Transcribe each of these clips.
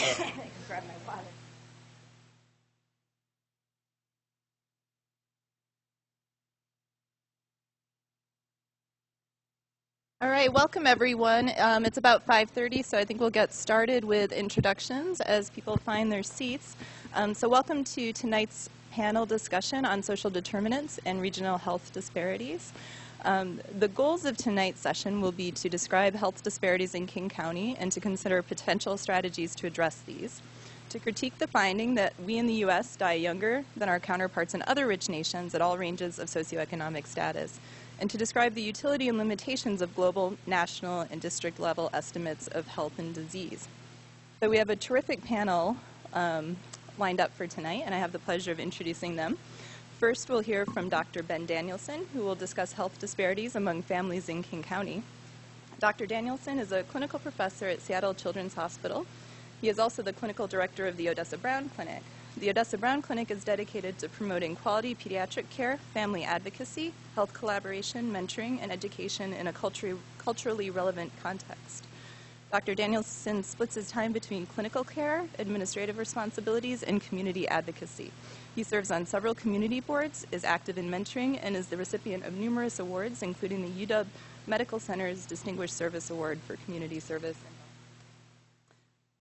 I can grab my water. All right, welcome everyone. It's about 5:30, so I think we'll get started with introductions as people find their seats. So welcome to tonight's panel discussion on social determinants and regional health disparities. The goals of tonight's session will be to describe health disparities in King County and to consider potential strategies to address these, to critique the finding that we in the U.S. die younger than our counterparts in other rich nations at all ranges of socioeconomic status, and to describe the utility and limitations of global, national, and district level estimates of health and disease. So we have a terrific panel lined up for tonight, and I have the pleasure of introducing them. First, we'll hear from Dr. Ben Danielson, who will discuss health disparities among families in King County. Dr. Danielson is a clinical professor at Seattle Children's Hospital. He is also the clinical director of the Odessa Brown Clinic. The Odessa Brown Clinic is dedicated to promoting quality pediatric care, family advocacy, health collaboration, mentoring, and education in a culturally relevant context. Dr. Danielson splits his time between clinical care, administrative responsibilities, and community advocacy. He serves on several community boards, is active in mentoring, and is the recipient of numerous awards, including the UW Medical Center's Distinguished Service Award for Community Service.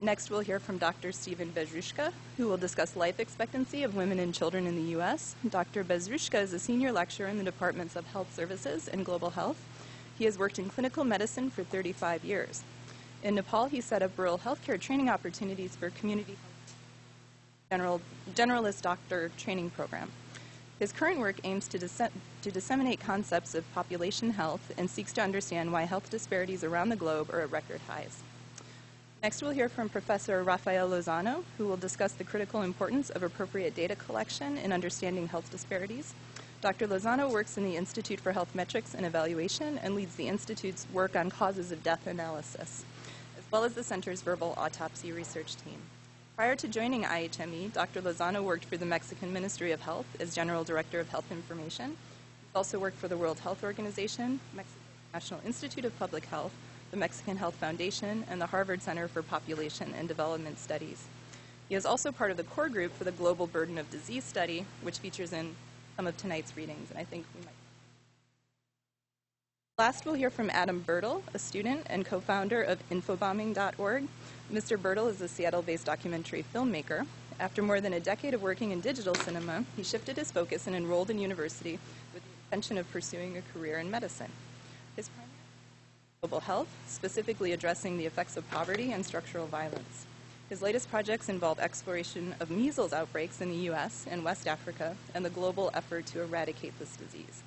Next, we'll hear from Dr. Stephen Bezrushka, who will discuss life expectancy of women and children in the U.S. Dr. Bezrushka is a senior lecturer in the Departments of Health Services and Global Health. He has worked in clinical medicine for 35 years. In Nepal, he set up rural healthcare training opportunities for community generalist doctor training program. His current work aims to disseminate concepts of population health and seeks to understand why health disparities around the globe are at record highs. Next, we'll hear from Professor Rafael Lozano, who will discuss the critical importance of appropriate data collection in understanding health disparities. Dr. Lozano works in the Institute for Health Metrics and Evaluation and leads the Institute's work on causes of death analysis, as well as the Center's verbal autopsy research team. Prior to joining IHME, Dr. Lozano worked for the Mexican Ministry of Health as General Director of Health Information. He's also worked for the World Health Organization, Mexico's National Institute of Public Health, the Mexican Health Foundation, and the Harvard Center for Population and Development Studies. He is also part of the core group for the Global Burden of Disease study, which features in some of tonight's readings, and I think we might. Last, we'll hear from Adam Bertle, a student and co-founder of infobombing.org. Mr. Bertle is a Seattle-based documentary filmmaker. After more than a decade of working in digital cinema, he shifted his focus and enrolled in university with the intention of pursuing a career in medicine. His primary global health, specifically addressing the effects of poverty and structural violence. His latest projects involve exploration of measles outbreaks in the U.S. and West Africa and the global effort to eradicate this disease.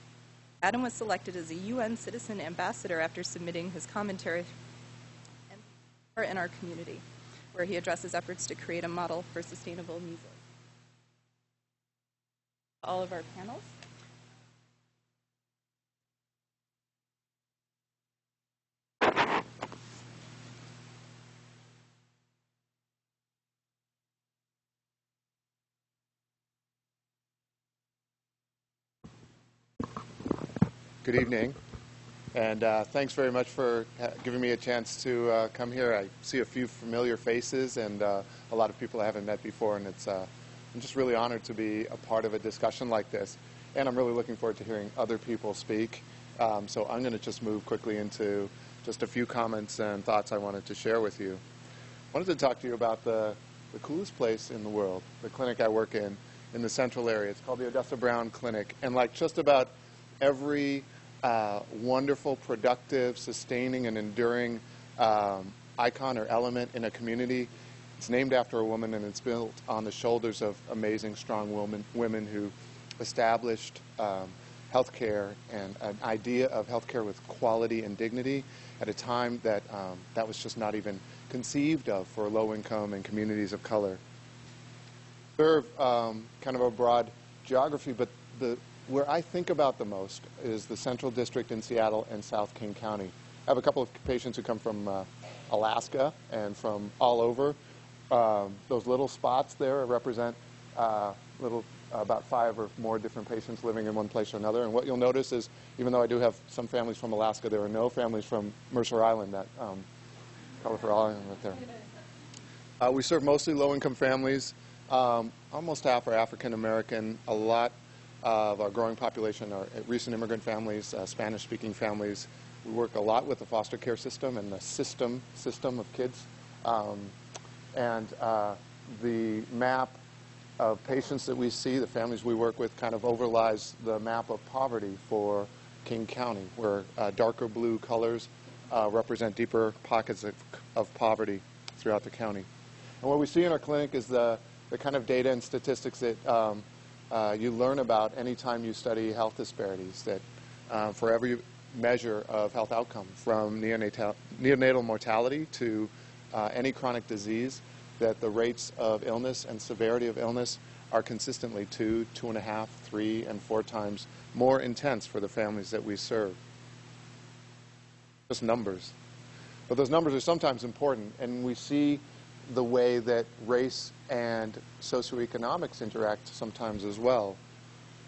Adam was selected as a UN Citizen Ambassador after submitting his commentary in our community, where he addresses efforts to create a model for sustainable measles. All of our panels. Good evening, and thanks very much for giving me a chance to come here. I see a few familiar faces and a lot of people I haven't met before, and I'm just really honored to be a part of a discussion like this, and I'm really looking forward to hearing other people speak. So I'm going to just move quickly into just a few comments and thoughts I wanted to share with you. I wanted to talk to you about the coolest place in the world, the clinic I work in the central area. It's called the Odessa Brown Clinic, and like just about every wonderful, productive, sustaining, and enduring icon or element in a community, it's named after a woman, and it's built on the shoulders of amazing, strong women who established healthcare and an idea of healthcare with quality and dignity at a time that that was just not even conceived of for low-income and communities of color. Serve kind of a broad geography, but where I think about the most is the Central District in Seattle and South King County. I have a couple of patients who come from Alaska and from all over. Those little spots there represent about 5 or more different patients living in one place or another. And what you'll notice is, even though I do have some families from Alaska, there are no families from Mercer Island, that colorful island right there. We serve mostly low-income families. Almost half are African American. A lot of our growing population are recent immigrant families, Spanish-speaking families. We work a lot with the foster care system and the system of kids. The map of patients that we see, the families we work with, kind of overlies the map of poverty for King County, where darker blue colors represent deeper pockets of poverty throughout the county. And what we see in our clinic is the kind of data and statistics that you learn about anytime you study health disparities, that for every measure of health outcome, from neonatal mortality to any chronic disease, that the rates of illness and severity of illness are consistently 2, 2.5, 3, and 4 times more intense for the families that we serve. Just numbers. But those numbers are sometimes important, and we see the way that race and socioeconomics interact sometimes as well.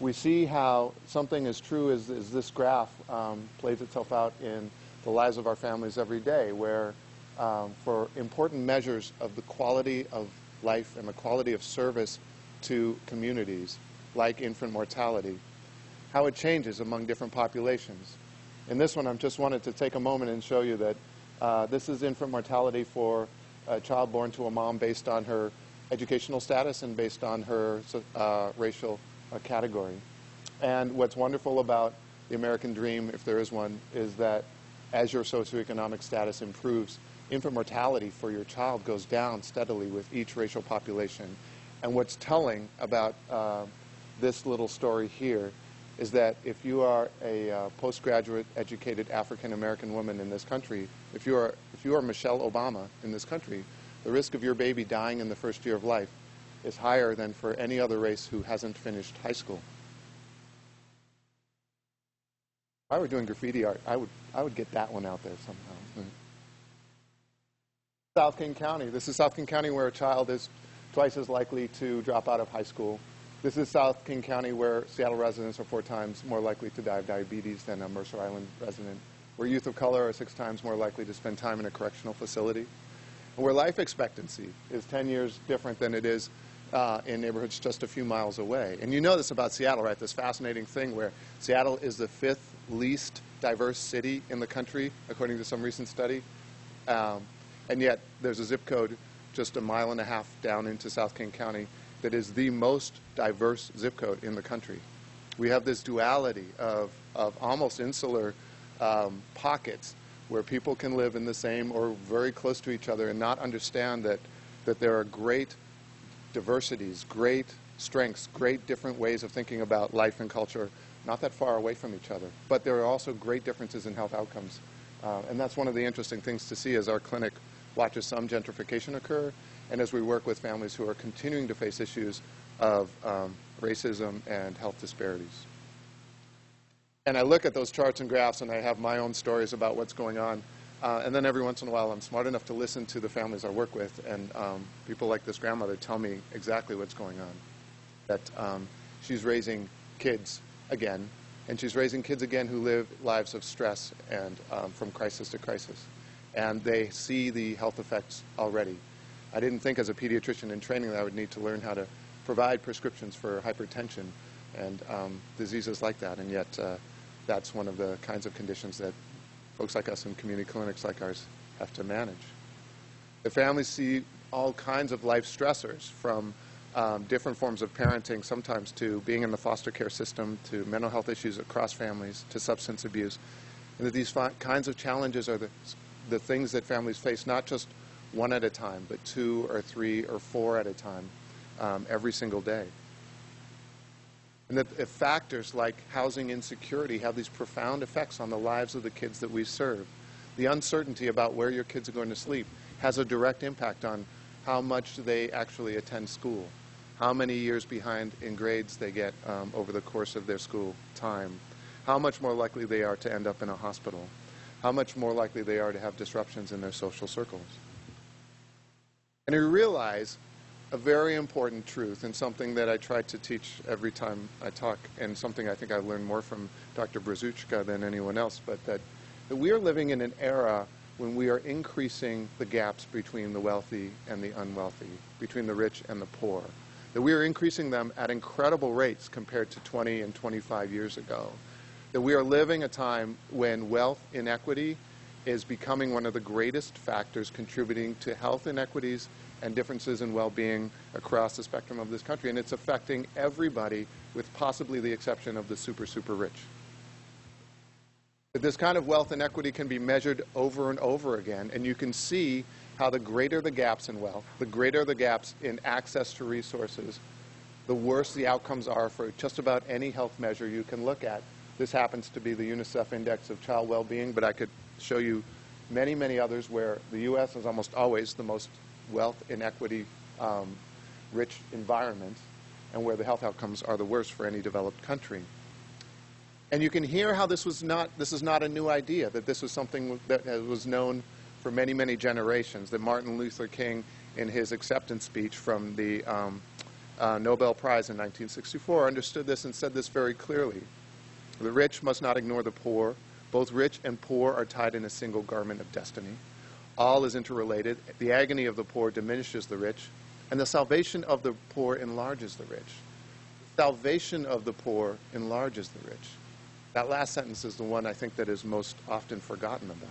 We see how something as true as this graph plays itself out in the lives of our families every day, where for important measures of the quality of life and the quality of service to communities, like infant mortality, how it changes among different populations. In this one, I just wanted to take a moment and show you that this is infant mortality for a child born to a mom based on her educational status and based on her racial category. And what's wonderful about the American dream, if there is one, is that as your socioeconomic status improves, infant mortality for your child goes down steadily with each racial population. And what's telling about this little story here is that if you are a postgraduate educated African American woman in this country, if you are Michelle Obama in this country, the risk of your baby dying in the first year of life is higher than for any other race who hasn't finished high school. If I were doing graffiti art, I would get that one out there somehow. South King County. This is South King County, where a child is twice as likely to drop out of high school. This is South King County, where Seattle residents are 4 times more likely to die of diabetes than a Mercer Island resident, where youth of color are 6 times more likely to spend time in a correctional facility, and where life expectancy is 10 years different than it is in neighborhoods just a few miles away. And you know this about Seattle, right? This fascinating thing where Seattle is the 5th least diverse city in the country, according to some recent study. And yet there's a zip code just 1.5 miles down into South King County that is the most diverse zip code in the country. We have this duality of almost insular pockets where people can live in the same or very close to each other and not understand that there are great diversities, great strengths, great different ways of thinking about life and culture, not that far away from each other. But there are also great differences in health outcomes. And that's one of the interesting things to see as our clinic watches some gentrification occur, and as we work with families who are continuing to face issues of racism and health disparities. And I look at those charts and graphs, and I have my own stories about what's going on. And then every once in a while, I'm smart enough to listen to the families I work with, and people like this grandmother tell me exactly what's going on. That she's raising kids again, and she's raising kids again who live lives of stress and from crisis to crisis. And they see the health effects already. I didn't think as a pediatrician in training that I would need to learn how to provide prescriptions for hypertension and diseases like that, and yet that's one of the kinds of conditions that folks like us in community clinics like ours have to manage. The families see all kinds of life stressors, from different forms of parenting, sometimes to being in the foster care system, to mental health issues across families, to substance abuse, and that these kinds of challenges are the things that families face, not just 1 at a time, but 2 or 3 or 4 at a time, every single day. And that factors like housing insecurity have these profound effects on the lives of the kids that we serve. The uncertainty about where your kids are going to sleep has a direct impact on how much they actually attend school, how many years behind in grades they get over the course of their school time, how much more likely they are to end up in a hospital, how much more likely they are to have disruptions in their social circles. And we realize a very important truth, and something that I try to teach every time I talk, and something I think I learned more from Dr. Brzezinska than anyone else, but that we are living in an era when we are increasing the gaps between the wealthy and the unwealthy, between the rich and the poor. That we are increasing them at incredible rates compared to 20 and 25 years ago. That we are living a time when wealth inequity is becoming one of the greatest factors contributing to health inequities and differences in well-being across the spectrum of this country. And it's affecting everybody with possibly the exception of the super, super rich. But this kind of wealth inequity can be measured over and over again, and you can see how the greater the gaps in wealth, the greater the gaps in access to resources, the worse the outcomes are for just about any health measure you can look at. This happens to be the UNICEF Index of Child Well-Being, but I could show you many, many others where the U.S. is almost always the most wealth inequity rich environment, and where the health outcomes are the worst for any developed country. And you can hear how this is not a new idea, that this was something that was known for many, many generations, that Martin Luther King, in his acceptance speech from the Nobel Prize in 1964, understood this and said this very clearly. The rich must not ignore the poor. Both rich and poor are tied in a single garment of destiny. All is interrelated. The agony of the poor diminishes the rich, and the salvation of the poor enlarges the rich. The salvation of the poor enlarges the rich. That last sentence is the one I think that is most often forgotten about.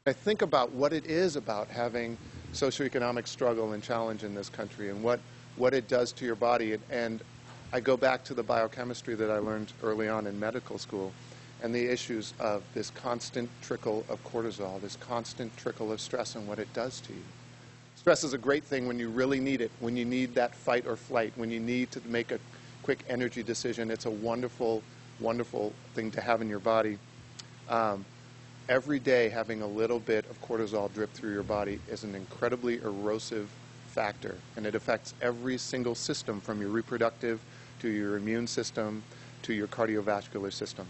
I think about what it is about having socioeconomic struggle and challenge in this country and what it does to your body. And I go back to the biochemistry that I learned early on in medical school and the issues of this constant trickle of cortisol, this constant trickle of stress and what it does to you. Stress is a great thing when you really need it, when you need that fight or flight, when you need to make a quick energy decision. It's a wonderful, wonderful thing to have in your body. Every day having a little bit of cortisol drip through your body is an incredibly erosive factor, and it affects every single system from your reproductive to your immune system to your cardiovascular system.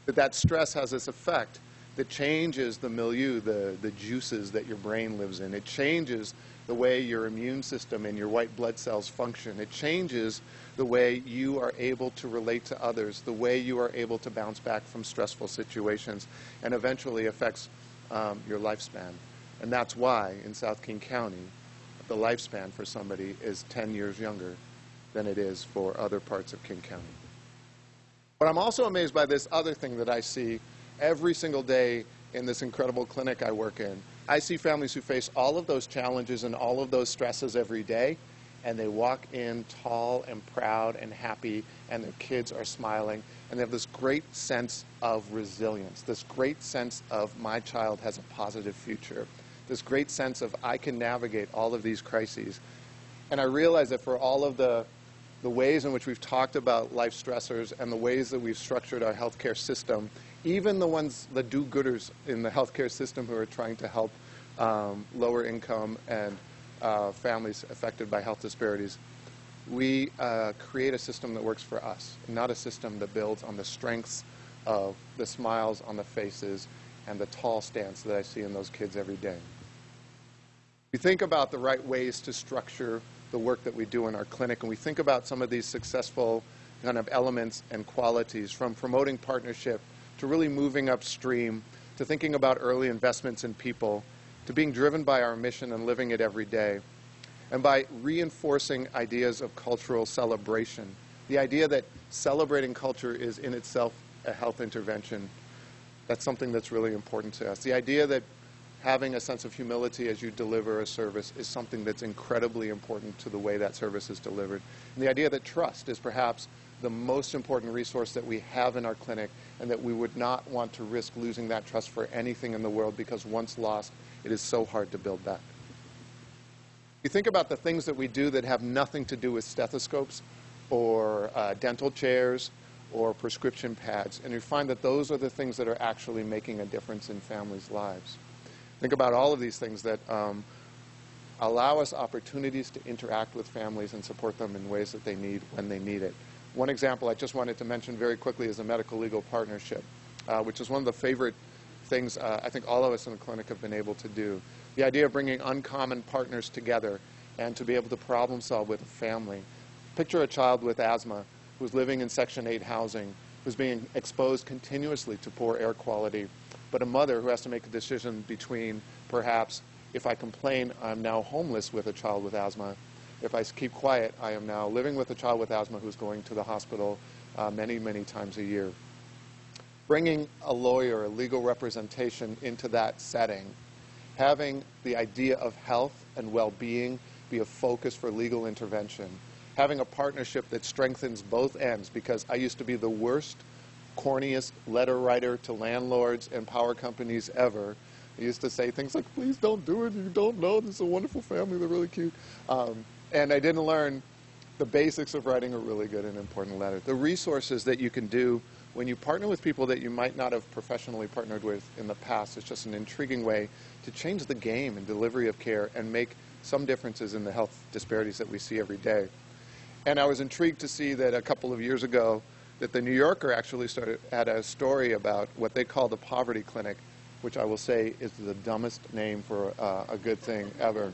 That stress has this effect that changes the milieu, the juices that your brain lives in. It changes the way your immune system and your white blood cells function. It changes the way you are able to relate to others, the way you are able to bounce back from stressful situations, and eventually affects your lifespan. And that's why in South King County, the lifespan for somebody is 10 years younger than it is for other parts of King County. But I'm also amazed by this other thing that I see every single day in this incredible clinic I work in. I see families who face all of those challenges and all of those stresses every day, and they walk in tall and proud and happy, and their kids are smiling, and they have this great sense of resilience, this great sense of my child has a positive future, this great sense of I can navigate all of these crises. And I realize that for all of the ways in which we've talked about life stressors and the ways that we've structured our healthcare system, even the ones, the do-gooders in the healthcare system who are trying to help lower income and families affected by health disparities, we create a system that works for us, not a system that builds on the strengths of the smiles on the faces and the tall stance that I see in those kids every day. We think about the right ways to structure the work that we do in our clinic, and we think about some of these successful kind of elements and qualities, from promoting partnership to really moving upstream, to thinking about early investments in people, to being driven by our mission and living it every day, and by reinforcing ideas of cultural celebration. The idea that celebrating culture is in itself a health intervention, that's something that's really important to us. The idea that having a sense of humility as you deliver a service is something that's incredibly important to the way that service is delivered. And the idea that trust is perhaps the most important resource that we have in our clinic, and that we would not want to risk losing that trust for anything in the world, because once lost, it is so hard to build back. You think about the things that we do that have nothing to do with stethoscopes or dental chairs or prescription pads, and you find that those are the things that are actually making a difference in families' lives. Think about all of these things that allow us opportunities to interact with families and support them in ways that they need when they need it. One example I just wanted to mention very quickly is a medical-legal partnership, which is one of the favorite things I think all of us in the clinic have been able to do. The idea of bringing uncommon partners together and to be able to problem solve with a family. Picture a child with asthma who's living in Section 8 housing, who's being exposed continuously to poor air quality, but a mother who has to make a decision between perhaps if I complain, I'm now homeless with a child with asthma. If I keep quiet, I am now living with a child with asthma who's going to the hospital many, many times a year. Bringing a lawyer, a legal representation into that setting, having the idea of health and well-being be a focus for legal intervention, having a partnership that strengthens both ends, because I used to be the worst, corniest letter writer to landlords and power companies ever. I used to say things like, please don't do it, you don't know, this is a wonderful family, they're really cute. And I didn't learn the basics of writing a really good and important letter. The resources that you can do when you partner with people that you might not have professionally partnered with in the past is just an intriguing way to change the game in delivery of care and make some differences in the health disparities that we see every day. And I was intrigued to see that a couple of years ago that the New Yorker actually had a story about what they call the poverty clinic, which I will say is the dumbest name for a good thing ever.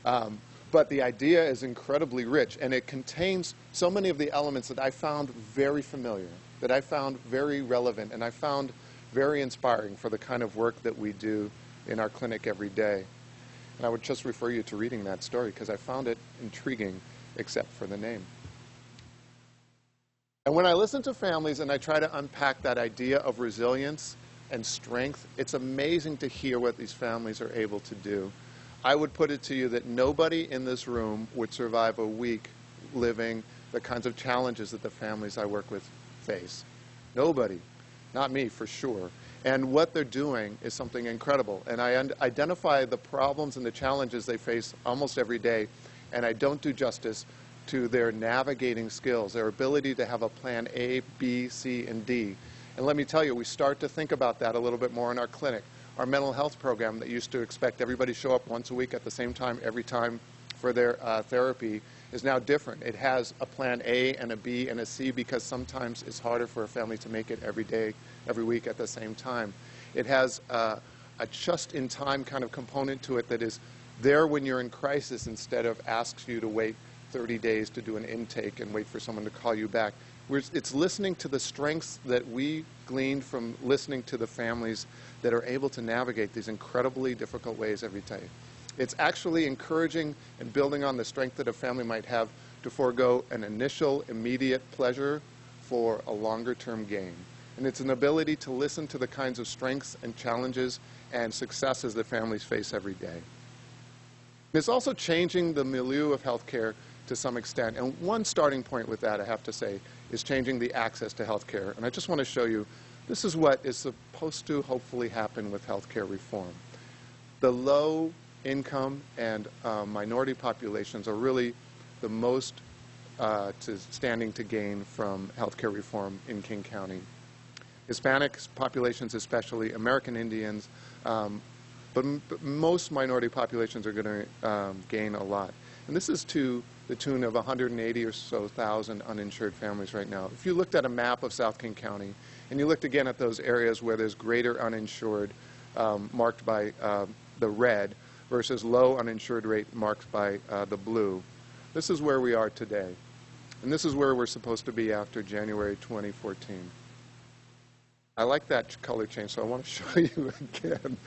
But the idea is incredibly rich, and it contains so many of the elements that I found very familiar, that I found very relevant, and I found very inspiring for the kind of work that we do in our clinic every day. And I would just refer you to reading that story because I found it intriguing, except for the name. And when I listen to families and I try to unpack that idea of resilience and strength, it's amazing to hear what these families are able to do. I would put it to you that nobody in this room would survive a week living the kinds of challenges that the families I work with face. Nobody. Not me, for sure. And what they're doing is something incredible. And I identify the problems and the challenges they face almost every day, and I don't do justice to their navigating skills, their ability to have a plan A, B, C, and D. And let me tell you, we start to think about that a little bit more in our clinic. Our mental health program that used to expect everybody to show up once a week at the same time every time for their therapy is now different. It has a plan A and a B and a C because sometimes it's harder for a family to make it every day, every week at the same time. It has a just-in-time kind of component to it that is there when you're in crisis instead of asks you to wait 30 days to do an intake and wait for someone to call you back. It's listening to the strengths that we gleaned from listening to the families that are able to navigate these incredibly difficult ways every day. It's actually encouraging and building on the strength that a family might have to forego an initial, immediate pleasure for a longer-term gain. And it's an ability to listen to the kinds of strengths and challenges and successes that families face every day. It's also changing the milieu of healthcare to some extent. And one starting point with that, I have to say, is changing the access to healthcare. And I just want to show you, this is what is supposed to hopefully happen with healthcare reform. The low income and minority populations are really the most standing to gain from healthcare reform in King County. Hispanic populations especially, American Indians, but most minority populations are going to gain a lot. And this is to the tune of 180 or so thousand uninsured families right now. If you looked at a map of South King County, and you looked again at those areas where there's greater uninsured marked by the red versus low uninsured rate marked by the blue, this is where we are today. And this is where we're supposed to be after January 2014. I like that color change, so I want to show you again.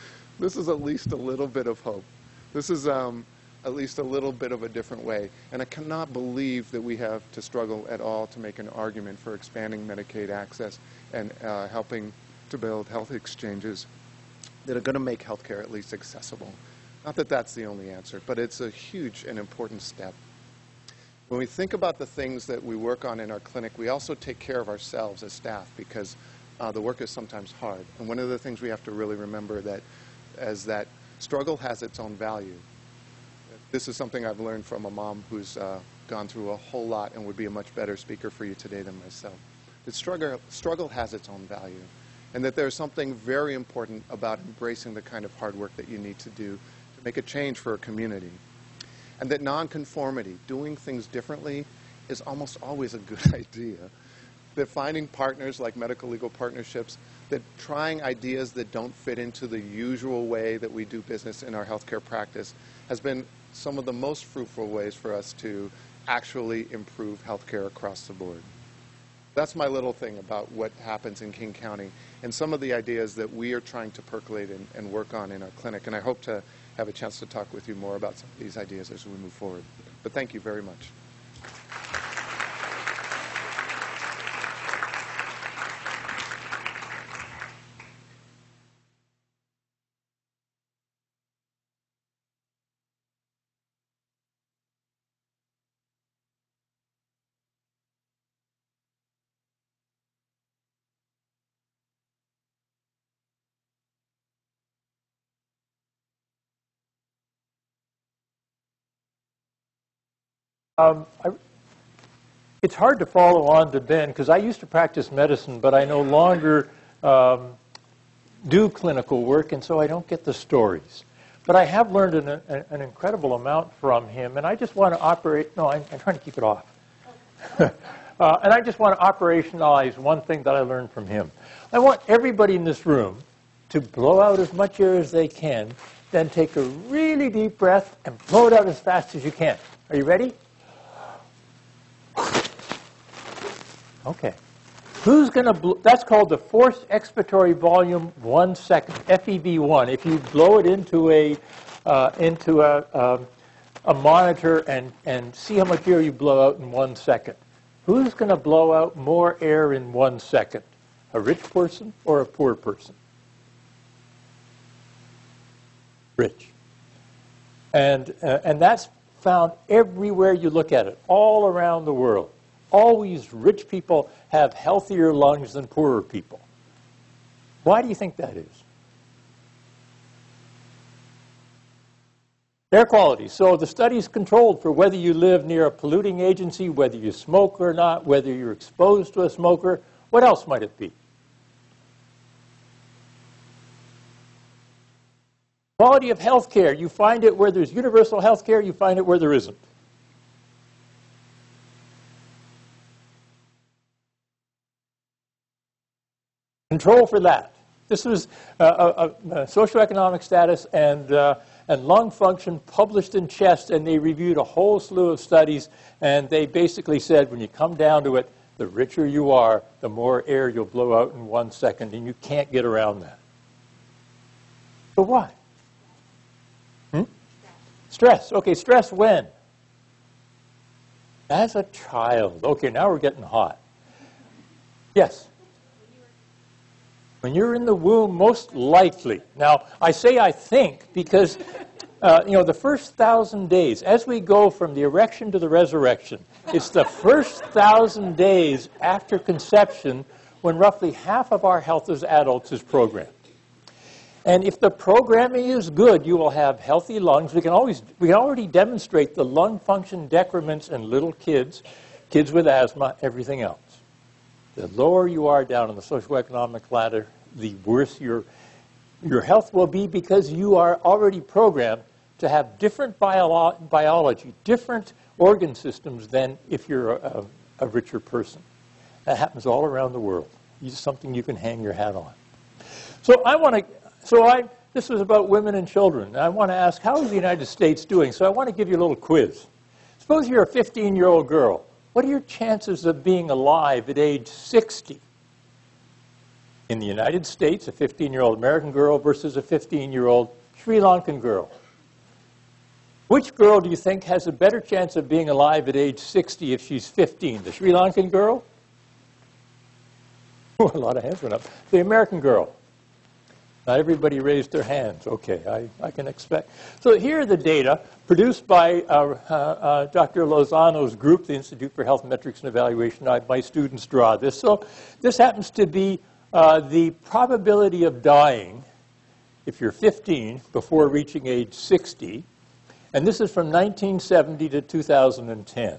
This is at least a little bit of hope. This is at least a little bit of a different way. And I cannot believe that we have to struggle at all to make an argument for expanding Medicaid access and helping to build health exchanges that are going to make healthcare at least accessible. Not that that's the only answer, but it's a huge and important step. When we think about the things that we work on in our clinic, we also take care of ourselves as staff because the work is sometimes hard. And one of the things we have to really remember is that struggle has its own value. This is something I've learned from a mom who's gone through a whole lot and would be a much better speaker for you today than myself. That struggle has its own value, and that there's something very important about embracing the kind of hard work that you need to do to make a change for a community. And that nonconformity, doing things differently, is almost always a good idea. That finding partners like medical legal partnerships, that trying ideas that don't fit into the usual way that we do business in our healthcare practice has been some of the most fruitful ways for us to actually improve healthcare across the board. That's my little thing about what happens in King County and some of the ideas that we are trying to percolate and work on in our clinic. And I hope to have a chance to talk with you more about some of these ideas as we move forward. But thank you very much. It's hard to follow on to Ben because I used to practice medicine, but I no longer do clinical work, and so I don't get the stories. But I have learned an incredible amount from him, and I just want to operate. No, I'm trying to keep it off. And I just want to operationalize one thing that I learned from him. I want everybody in this room to blow out as much air as they can, then take a really deep breath and blow it out as fast as you can. Are you ready? Okay. Who's going to blow? That's called the forced expiratory volume 1 second, FEV1. If you blow it into a monitor and see how much air you blow out in 1 second. Who's going to blow out more air in 1 second? A rich person or a poor person? Rich. And that's found everywhere you look at it, all around the world. Always rich people have healthier lungs than poorer people. Why do you think that is? Air quality. So the study is controlled for whether you live near a polluting agency, whether you smoke or not, whether you're exposed to a smoker. What else might it be? Quality of health care. You find it where there's universal health care, you find it where there isn't. Control for that. This was a socioeconomic status and lung function published in Chest, and they reviewed a whole slew of studies, and they basically said when you come down to it, the richer you are, the more air you'll blow out in 1 second, and you can't get around that. So why? Stress. Okay, stress when? As a child. Okay, now we're getting hot. Yes? When you're in the womb, most likely. Now, I say I think because, the first 1,000 days, as we go from the erection to the resurrection, it's the first 1,000 days after conception when roughly half of our health as adults is programmed. And if the programming is good, you will have healthy lungs. We can already demonstrate the lung function decrements in little kids, kids with asthma, everything else. The lower you are down on the socioeconomic ladder, the worse your health will be because you are already programmed to have different biology, different organ systems than if you're a richer person. That happens all around the world. It's something you can hang your hat on. This was about women and children. I want to ask, how is the United States doing? So I want to give you a little quiz. Suppose you're a 15-year-old girl. What are your chances of being alive at age 60? In the United States, a 15-year-old American girl versus a 15-year-old Sri Lankan girl. Which girl do you think has a better chance of being alive at age 60 if she's 15? The Sri Lankan girl? Oh, a lot of hands went up. The American girl. Not everybody raised their hands. Okay, I can expect. So here are the data produced by Dr. Lozano's group, the Institute for Health Metrics and Evaluation. My students draw this. So this happens to be the probability of dying if you're 15 before reaching age 60. And this is from 1970 to 2010.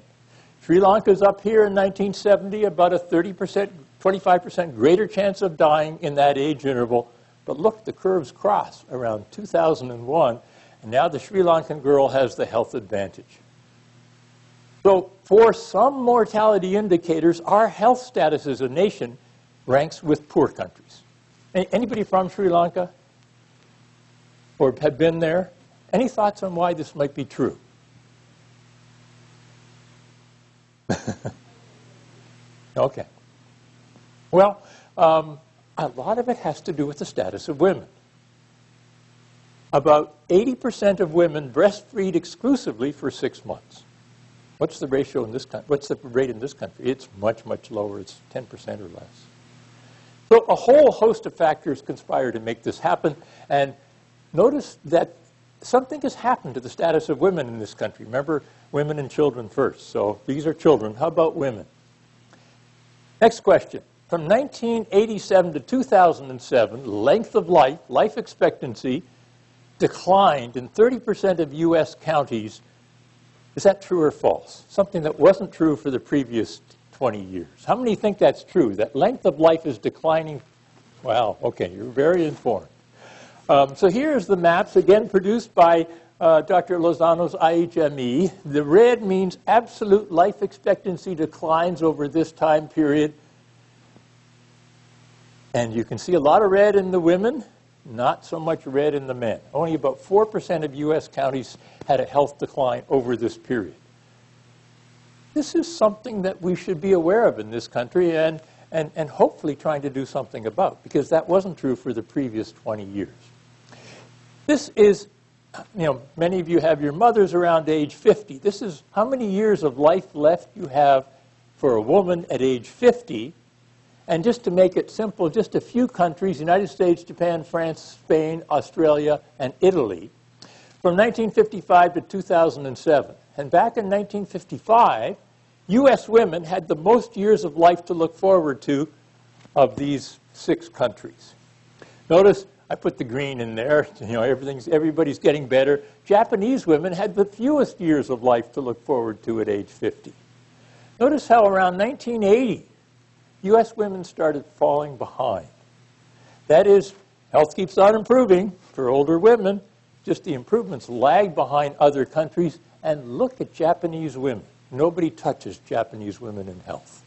Sri Lanka's up here in 1970, about a 30%, 25% greater chance of dying in that age interval. But look, the curves cross around 2001, and now the Sri Lankan girl has the health advantage. So for some mortality indicators, our health status as a nation ranks with poor countries. Anybody from Sri Lanka or have been there? Any thoughts on why this might be true? Okay. Well, a lot of it has to do with the status of women. About 80% of women breastfeed exclusively for 6 months. What's the ratio in this country? What's the rate in this country? It's much, much lower. It's 10% or less. So a whole host of factors conspire to make this happen. And notice that something has happened to the status of women in this country. Remember, women and children first. So these are children. How about women? Next question. From 1987 to 2007, length of life, life expectancy, declined in 30% of U.S. counties. Is that true or false? Something that wasn't true for the previous 20 years. How many think that's true, that length of life is declining? Wow, okay, you're very informed. So here's the maps, again produced by Dr. Lozano's IHME. The red means absolute life expectancy declines over this time period. And you can see a lot of red in the women, not so much red in the men. Only about 4% of U.S. counties had a health decline over this period. This is something that we should be aware of in this country and hopefully trying to do something about, because that wasn't true for the previous 20 years. This is, many of you have your mothers around age 50. This is how many years of life left you have for a woman at age 50. And just to make it simple, just a few countries, United States, Japan, France, Spain, Australia, and Italy, from 1955 to 2007. And back in 1955, U.S. women had the most years of life to look forward to of these 6 countries. Notice I put the green in there. Everybody's getting better. Japanese women had the fewest years of life to look forward to at age 50. Notice how around 1980, U.S. women started falling behind. That is, health keeps on improving for older women, just the improvements lag behind other countries. And look at Japanese women. Nobody touches Japanese women in health.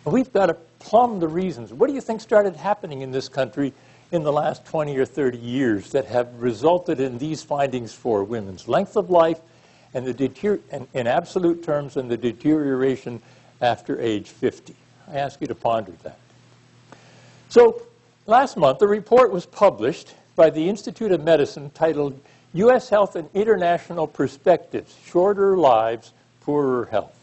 And we've got to plumb the reasons. What do you think started happening in this country in the last 20 or 30 years that have resulted in these findings for women's length of life and in absolute terms and the deterioration after age 50? I ask you to ponder that. So last month, a report was published by the Institute of Medicine titled U.S. Health and International Perspectives, Shorter Lives, Poorer Health.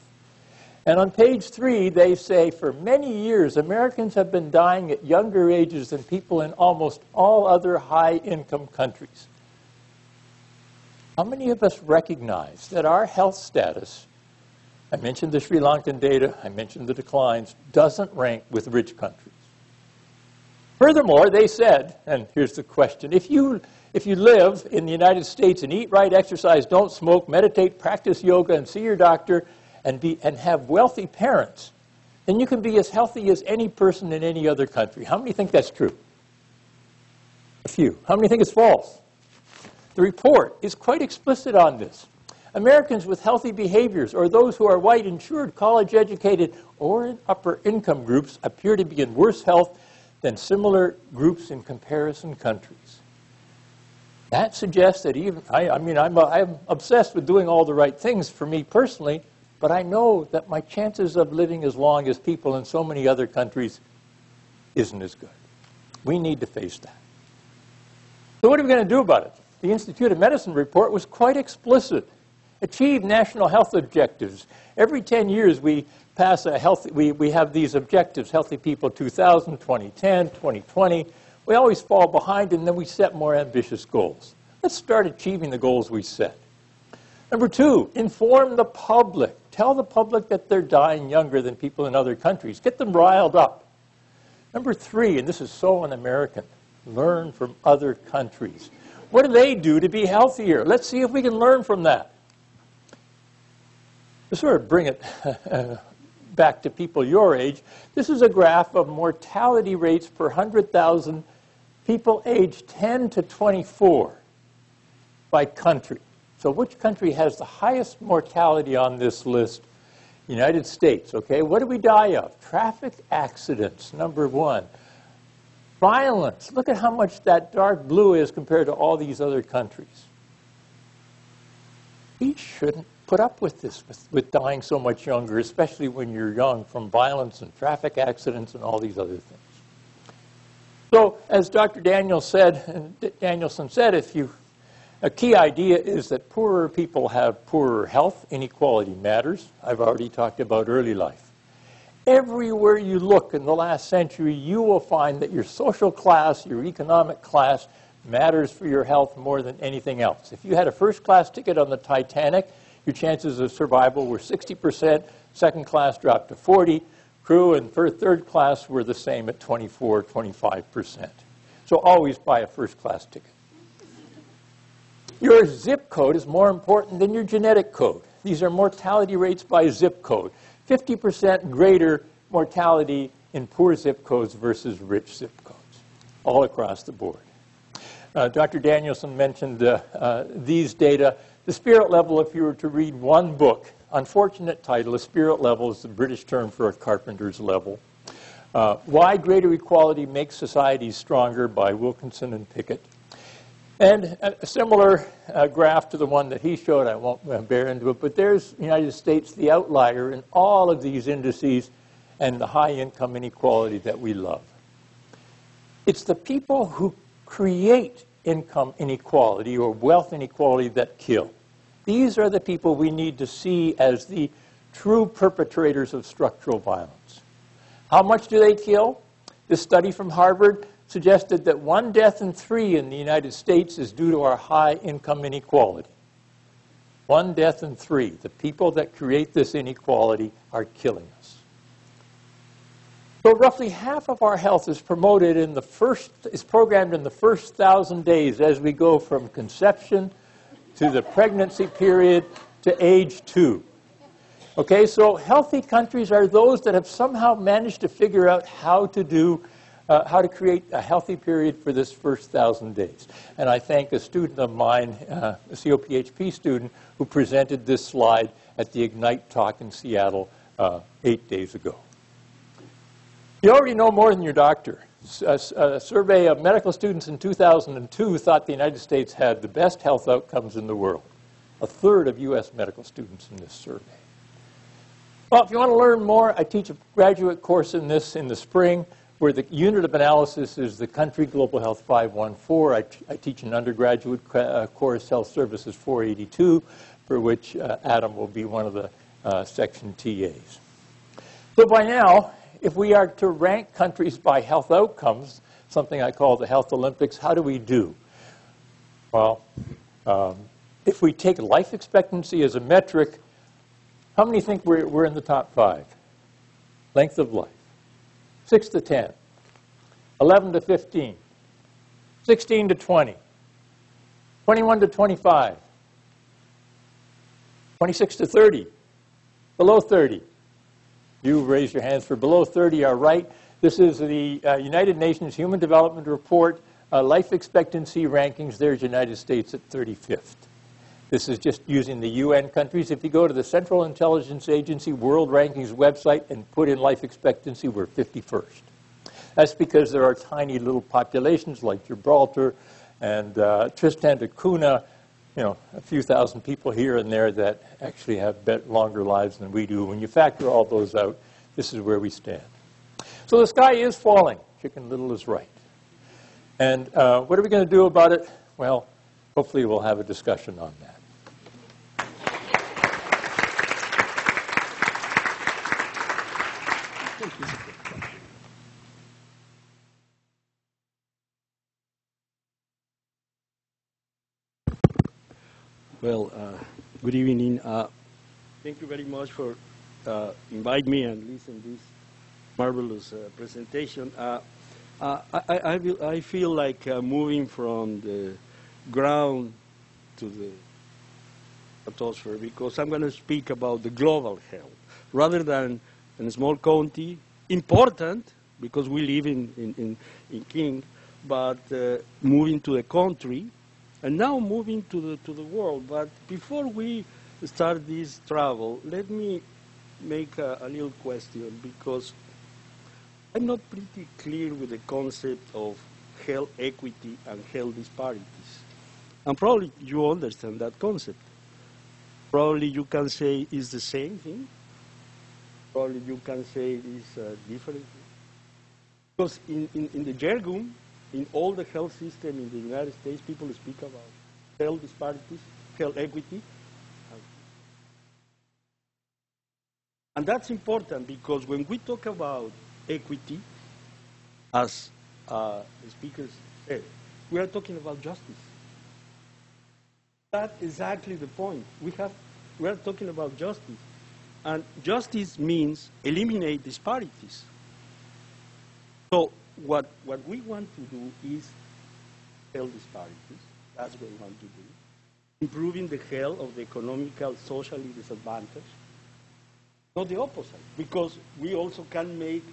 And on page 3, they say, for many years, Americans have been dying at younger ages than people in almost all other high-income countries. How many of us recognize that our health status, I mentioned the Sri Lankan data, I mentioned the declines, doesn't rank with rich countries? Furthermore, they said, and here's the question, if you live in the United States and eat right, exercise, don't smoke, meditate, practice yoga, and see your doctor, and have wealthy parents, then you can be as healthy as any person in any other country. How many think that's true? A few. How many think it's false? The report is quite explicit on this. Americans with healthy behaviors, or those who are white, insured, college-educated, or in upper income groups, appear to be in worse health than similar groups in comparison countries. That suggests that I'm obsessed with doing all the right things for me personally, but I know that my chances of living as long as people in so many other countries isn't as good. We need to face that. So what are we going to do about it? The Institute of Medicine report was quite explicit. Achieve national health objectives. Every 10 years we pass we have these objectives, Healthy People 2000, 2010, 2020. We always fall behind, and then we set more ambitious goals. Let's start achieving the goals we set. Number 2, inform the public. Tell the public that they're dying younger than people in other countries. Get them riled up. Number 3, and this is so un-American, learn from other countries. What do they do to be healthier? Let's see if we can learn from that. To sort of bring it back to people your age, this is a graph of mortality rates per 100,000 people aged 10 to 24 by country. So which country has the highest mortality on this list? United States, okay? What do we die of? Traffic accidents, number 1. Violence. Look at how much that dark blue is compared to all these other countries. we shouldn't put up with this, with dying so much younger, especially when you're young, from violence and traffic accidents and all these other things. So, as Dr. Danielson said, a key idea is that poorer people have poorer health. Inequality matters. I've already talked about early life. Everywhere you look in the last century, you will find that your social class, your economic class, matters for your health more than anything else. If you had a first-class ticket on the Titanic, your chances of survival were 60%. Second class dropped to 40%. Crew and third class were the same at 24, 25%. So always buy a first-class ticket. Your zip code is more important than your genetic code. These are mortality rates by zip code. 50% greater mortality in poor zip codes versus rich zip codes, all across the board. Dr. Danielson mentioned these data. The spirit level, if you were to read one book, unfortunate title, a spirit level is the British term for a carpenter's level. Why Greater Equality Makes Societies Stronger by Wilkinson and Pickett. And a similar graph to the one that he showed, I won't bear into it, but there's the United States, the outlier in all of these indices and the high income inequality that we love. It's the people who create income inequality or wealth inequality that kill. These are the people we need to see as the true perpetrators of structural violence. How much do they kill? This study from Harvard suggested that 1 death in 3 in the United States is due to our high income inequality. 1 death in 3. The people that create this inequality are killing us. So roughly half of our health is programmed in the first 1,000 days as we go from conception to the pregnancy period to age 2. Okay, so healthy countries are those that have somehow managed to figure out how to create a healthy period for this first 1,000 days. And I thank a student of mine, a COPHP student, who presented this slide at the Ignite talk in Seattle 8 days ago. You already know more than your doctor. A survey of medical students in 2002 thought the United States had the best health outcomes in the world. 1/3 of U.S. medical students in this survey. Well, if you want to learn more, I teach a graduate course in this in the spring, where the unit of analysis is the country Global Health 514. I teach an undergraduate course, Health Services 482, for which Adam will be one of the section TAs. So by now, if we are to rank countries by health outcomes, something I call the Health Olympics, how do we do? Well, if we take life expectancy as a metric, how many think we're in the top 5? Length of life. 6 to 10, 11 to 15, 16 to 20, 21 to 25, 26 to 30, below 30. You raise your hands for below 30 are right. This is the United Nations Human Development Report, life expectancy rankings. There's United States at 35th. This is just using the UN countries. If you go to the Central Intelligence Agency World Rankings website and put in life expectancy, we're 51st. That's because there are tiny little populations like Gibraltar and Tristan da Cunha, a few thousand people here and there that actually have longer lives than we do. When you factor all those out, this is where we stand. So the sky is falling. Chicken Little is right. And what are we going to do about it? Well, hopefully we'll have a discussion on that. Well, good evening. Thank you very much for inviting me and listening to this marvelous presentation. I feel like moving from the ground to the atmosphere because I'm going to speak about the global health rather than in a small county. Important because we live in King, but moving to the country. And now moving to the world. But before we start this travel, let me make a little question because I'm not pretty clear with the concept of health equity and health disparities. And probably you understand that concept. Probably you can say it's the same thing. Probably you can say it's different. Because in the jargon, in all the health system in the United States, people speak about health disparities, health equity. And that's important because when we talk about equity, as the speakers said, we are talking about justice. That's exactly the point. We are talking about justice. And justice means eliminate disparities. So what we want to do is health disparities. That's what we want to do. Improving the health of the economical, socially disadvantaged. Not the opposite, because we also can make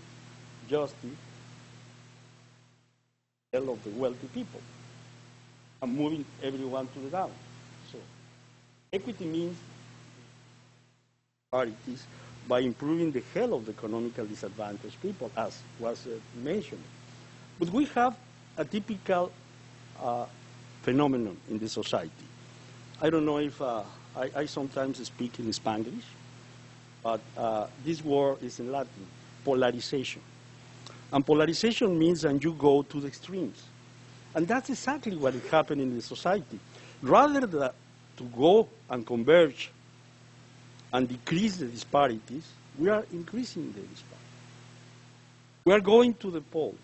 justice the health of the wealthy people and moving everyone to the down. So equity means disparities by improving the health of the economically disadvantaged people, as was mentioned. But we have a typical phenomenon in the society. I don't know if I sometimes speak in Spanish, but this word is in Latin, polarization. And polarization means that you go to the extremes. And that's exactly what is happening in the society. Rather than to go and converge and decrease the disparities, we are increasing the disparities. We are going to the poles.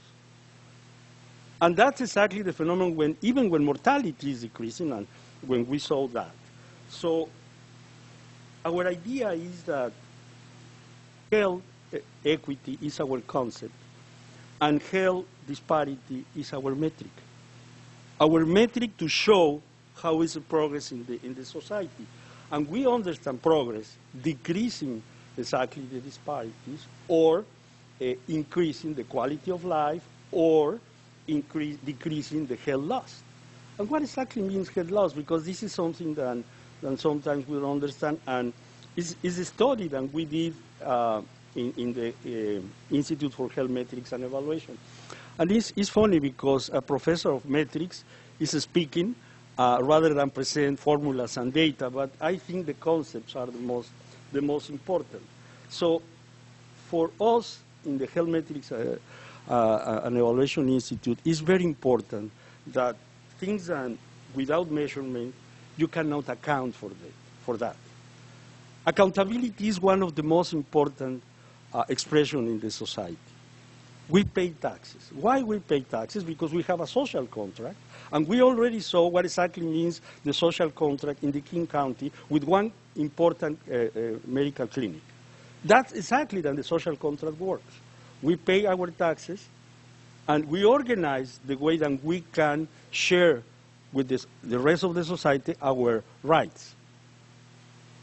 And that's exactly the phenomenon when, even when mortality is decreasing and when we saw that. So our idea is that health equity is our concept and health disparity is our metric. Our metric to show how is the progress in the society. And we understand progress decreasing exactly the disparities or increasing the quality of life or decreasing the health loss. And what exactly means health loss? Because this is something that sometimes we don't understand, and is a study that we did in the Institute for Health Metrics and Evaluation. And it's funny because a professor of metrics is speaking rather than present formulas and data, but I think the concepts are the most important. So for us in the Health Metrics and Evaluation Institute, it's very important that things that without measurement, you cannot account for that. Accountability is one of the most important expressions in the society. We pay taxes. Why we pay taxes? Because we have a social contract, and we already saw what exactly means the social contract in the King County with one important medical clinic. That's exactly how the social contract works. We pay our taxes, and we organize the way that we can share with the rest of the society our rights.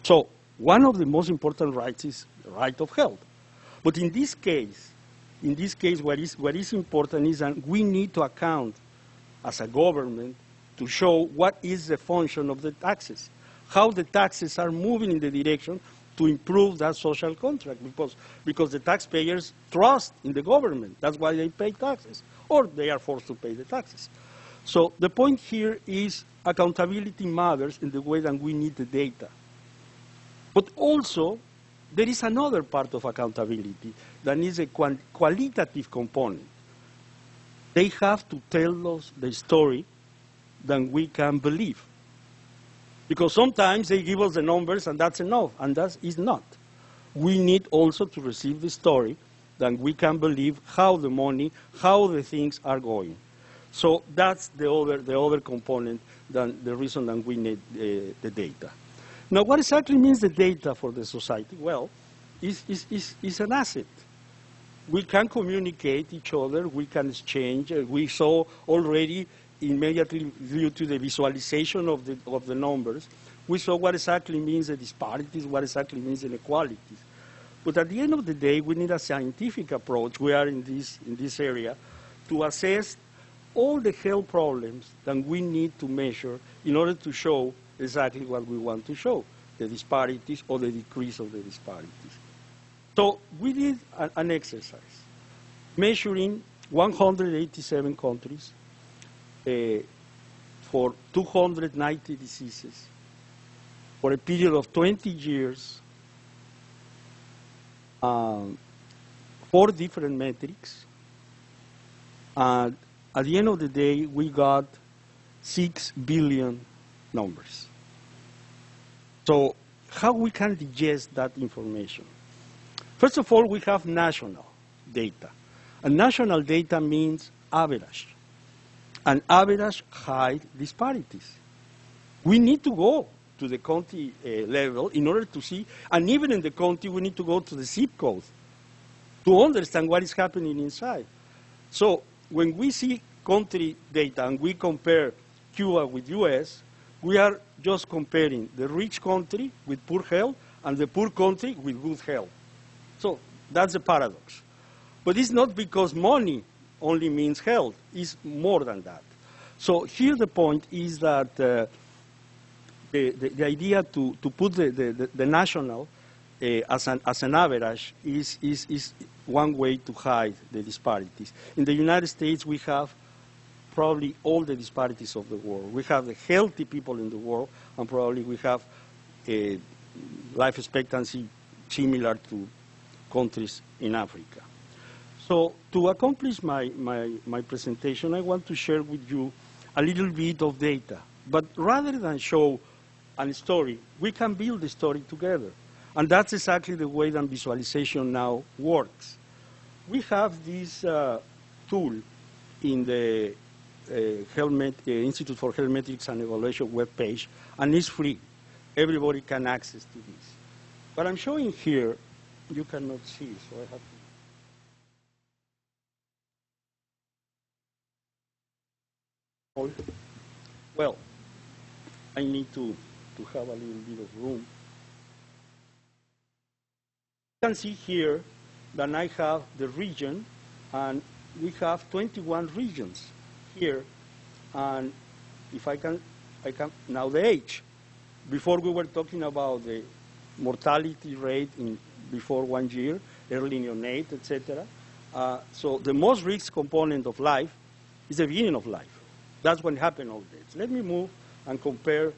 So one of the most important rights is the right of health. But in this case, what is important is that we need to account as a government to show what is the function of the taxes, how the taxes are moving in the direction to improve that social contract, because the taxpayers trust in the government. That's why they pay taxes, or they are forced to pay the taxes. So the point here is accountability matters in the way that we need the data. But also, there is another part of accountability that is a qualitative component. They have to tell us the story that we can believe. Because sometimes they give us the numbers and that's enough, and that is not. We need also to receive the story that we can believe how the money, how the things are going. So that's the other component, the reason that we need the data. Now, what exactly means the data for the society? Well, it's an asset. We can communicate each other, we can exchange. We saw already immediately due to the visualization of the numbers, we saw what exactly means the disparities, what exactly means inequalities. But at the end of the day, we need a scientific approach. We are in this area to assess all the health problems that we need to measure in order to show exactly what we want to show, the disparities or the decrease of the disparities. So we did an exercise measuring 187 countries for 290 diseases for a period of 20 years, 4 different metrics. And at the end of the day, we got 6 billion numbers. So how we can digest that information? First of all, we have national data. And national data means average. And average hide disparities. We need to go to the county level in order to see, and even in the county, we need to go to the zip code to understand what is happening inside. So when we see country data and we compare Cuba with US, we are just comparing the rich country with poor health and the poor country with good health. So that's a paradox. But it's not because money only means health. It's more than that. So here the point is that the idea to put the national as an average is one way to hide the disparities. In the United States, we have probably all the disparities of the world. We have the healthy people in the world, and probably we have a life expectancy similar to countries in Africa. So to accomplish my presentation, I want to share with you a little bit of data. But rather than show a story, we can build the story together. And that's exactly the way that visualization now works. We have this tool in the Institute for Health Metrics and Evaluation webpage, and it's free. Everybody can access to this. What I'm showing here, you cannot see, so I have to... Well, I need to have a little bit of room. You can see here that I have the region, and we have 21 regions here. And if I can now the age. Before we were talking about the mortality rate before 1 year, early neonate, etc. So the most risk component of life is the beginning of life. That's what happened all this. Let me move and compare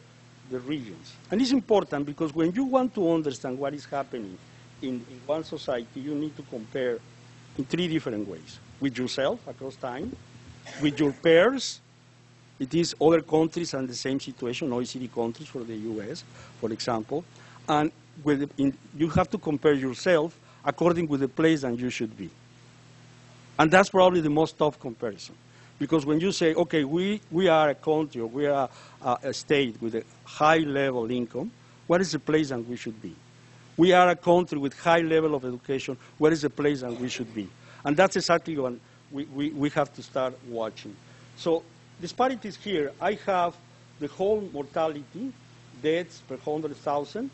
the regions. And it's important because when you want to understand what is happening in one society, you need to compare in 3 different ways. With yourself across time, with your peers, it is other countries and the same situation, OECD countries for the US, for example, and you have to compare yourself according with the place that you should be. And that's probably the most tough comparison. Because when you say, okay, we are a country or we are a state with a high level income, what is the place that we should be? We are a country with high level of education, where is the place that we should be? And that's exactly what we have to start watching. So disparities here, I have the whole mortality, deaths per 100,000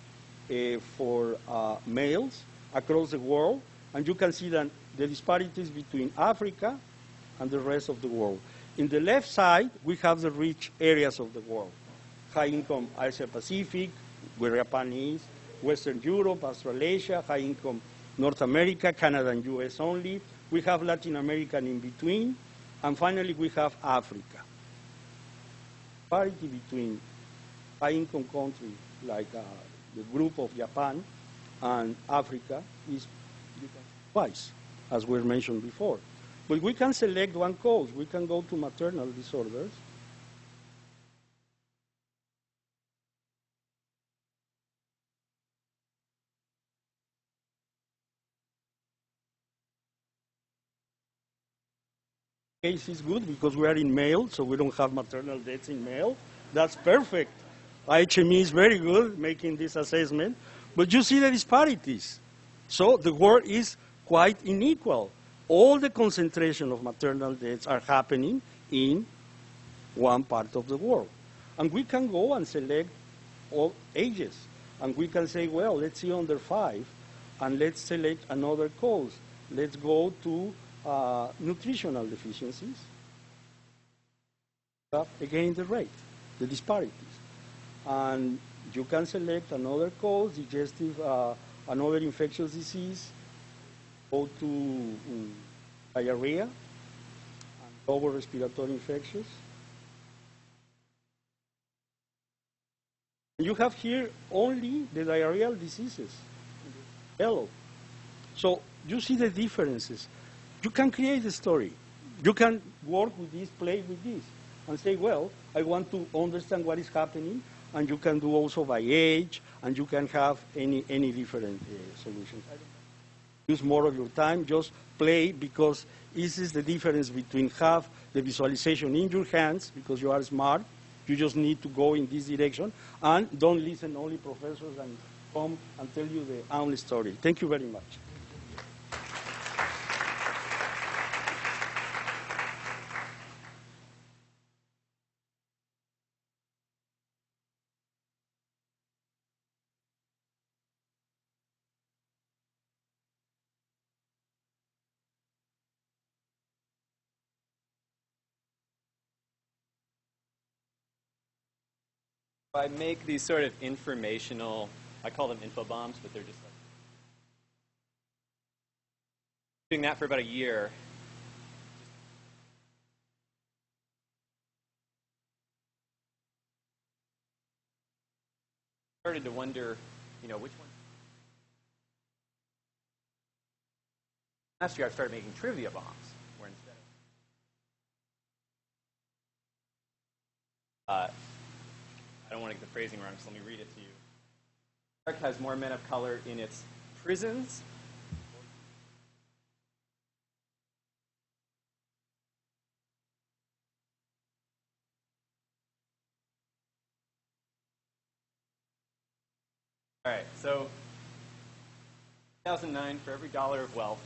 for males across the world. And you can see that the disparities between Africa and the rest of the world. In the left side, we have the rich areas of the world. High income Asia Pacific, where Japan is, Western Europe, Australasia, high income North America, Canada and US only. We have Latin America in between. And finally, we have Africa. Parity between high income countries like the group of Japan and Africa is twice, as we mentioned before. But we can select one cause. We can go to maternal disorders. Case is good because we are in male, so we don't have maternal deaths in male. That's perfect. IHME is very good making this assessment. But you see the disparities. So the world is quite unequal. All the concentration of maternal deaths are happening in one part of the world. And we can go and select all ages. And we can say, well, let's see under 5, and let's select another cause. Let's go to nutritional deficiencies. Again, the rate, the disparities. And you can select another cause, digestive, another infectious disease, go to diarrhea and lower respiratory infections. You have here only the diarrheal diseases, yellow. So you see the differences. You can create a story. You can work with this, play with this, and say, well, I want to understand what is happening, and you can do also by age, and you can have any different solutions. Use more of your time, just play, because this is the difference between have the visualization in your hands, because you are smart, you just need to go in this direction, and don't listen only professors and come and tell you the own story. Thank you very much. I make these sort of informational, I call them info bombs, but they're just like doing that for about a year. Started to wonder, which one. Last year I started making trivia bombs, where instead of I don't want to get the phrasing wrong, so let me read it to you. America has more men of color in its prisons. All right, so 2009, for every dollar of wealth,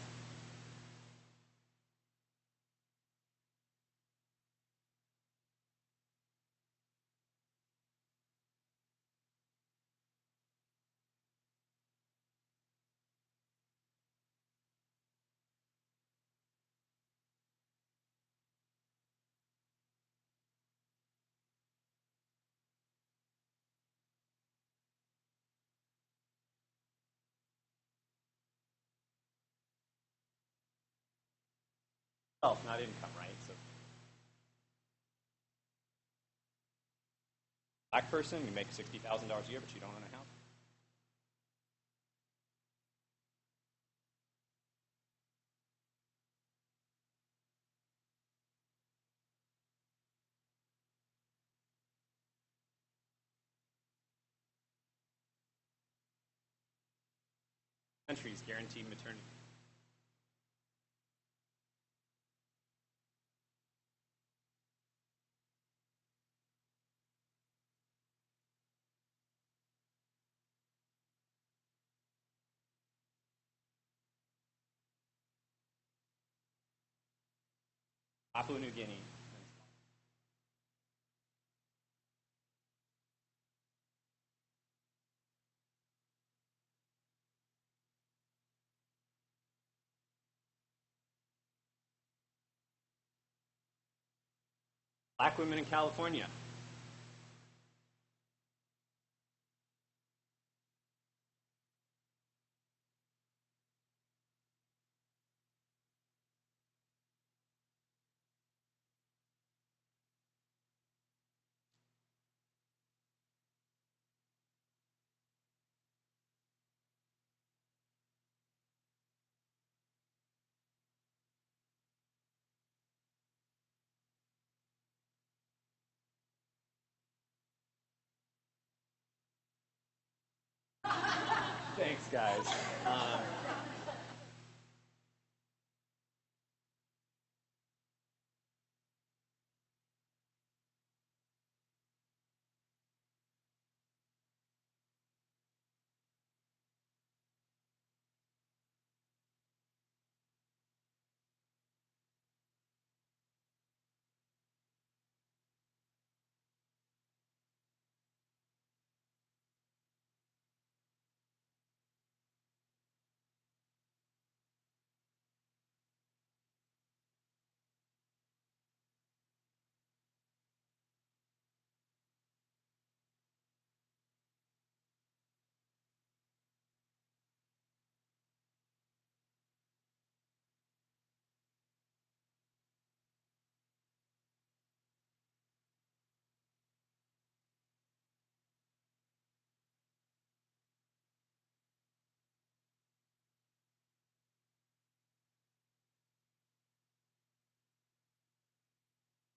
wealth, not income, right? So, black person, you make $60,000 a year, but you don't own a house. Countries guaranteed maternity. Papua New Guinea. Black women in California. Thanks, guys.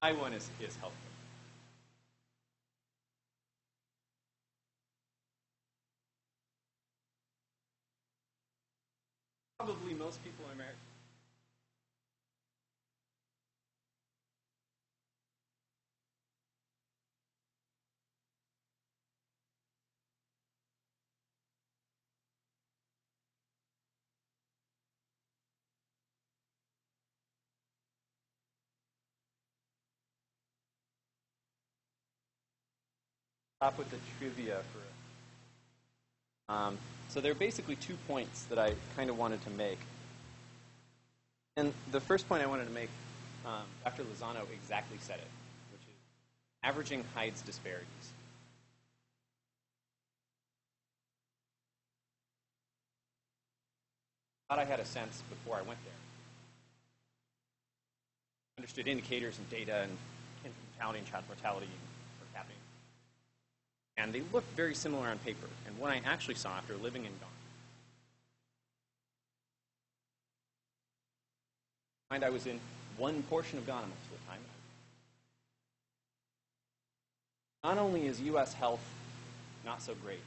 high one is healthcare. Probably most people in America. Stop with the trivia for it. So there are basically 2 points that I kind of wanted to make. And the first point I wanted to make, Dr. Lozano exactly said it, which is averaging hides disparities. I thought I had a sense before I went there. Understood indicators and data and infant mortality and child mortality per capita. And they looked very similar on paper. And what I actually saw after living in Ghana, I was in one portion of Ghana most of the time. Not only is U.S. health not so great,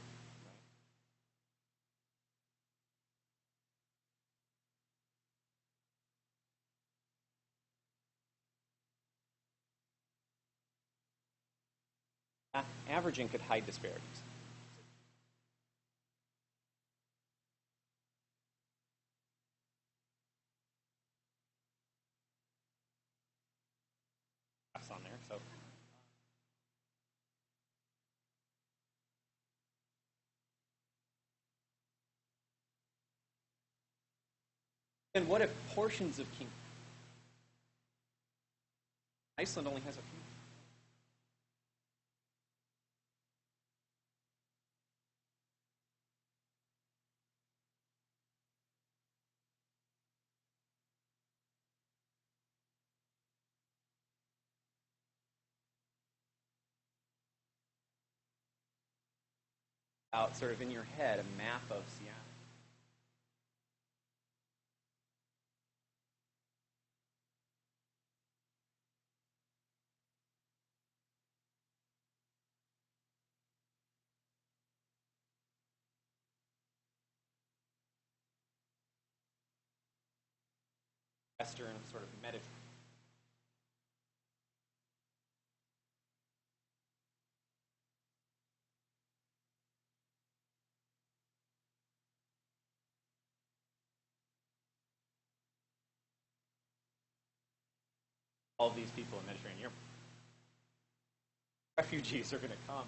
right? Averaging could hide disparities. On there, so and what if portions of King Iceland only has a few? Out sort of in your head a map of Seattle. Western sort of Mediterranean. All these people in the Mediterranean, refugees are going to come.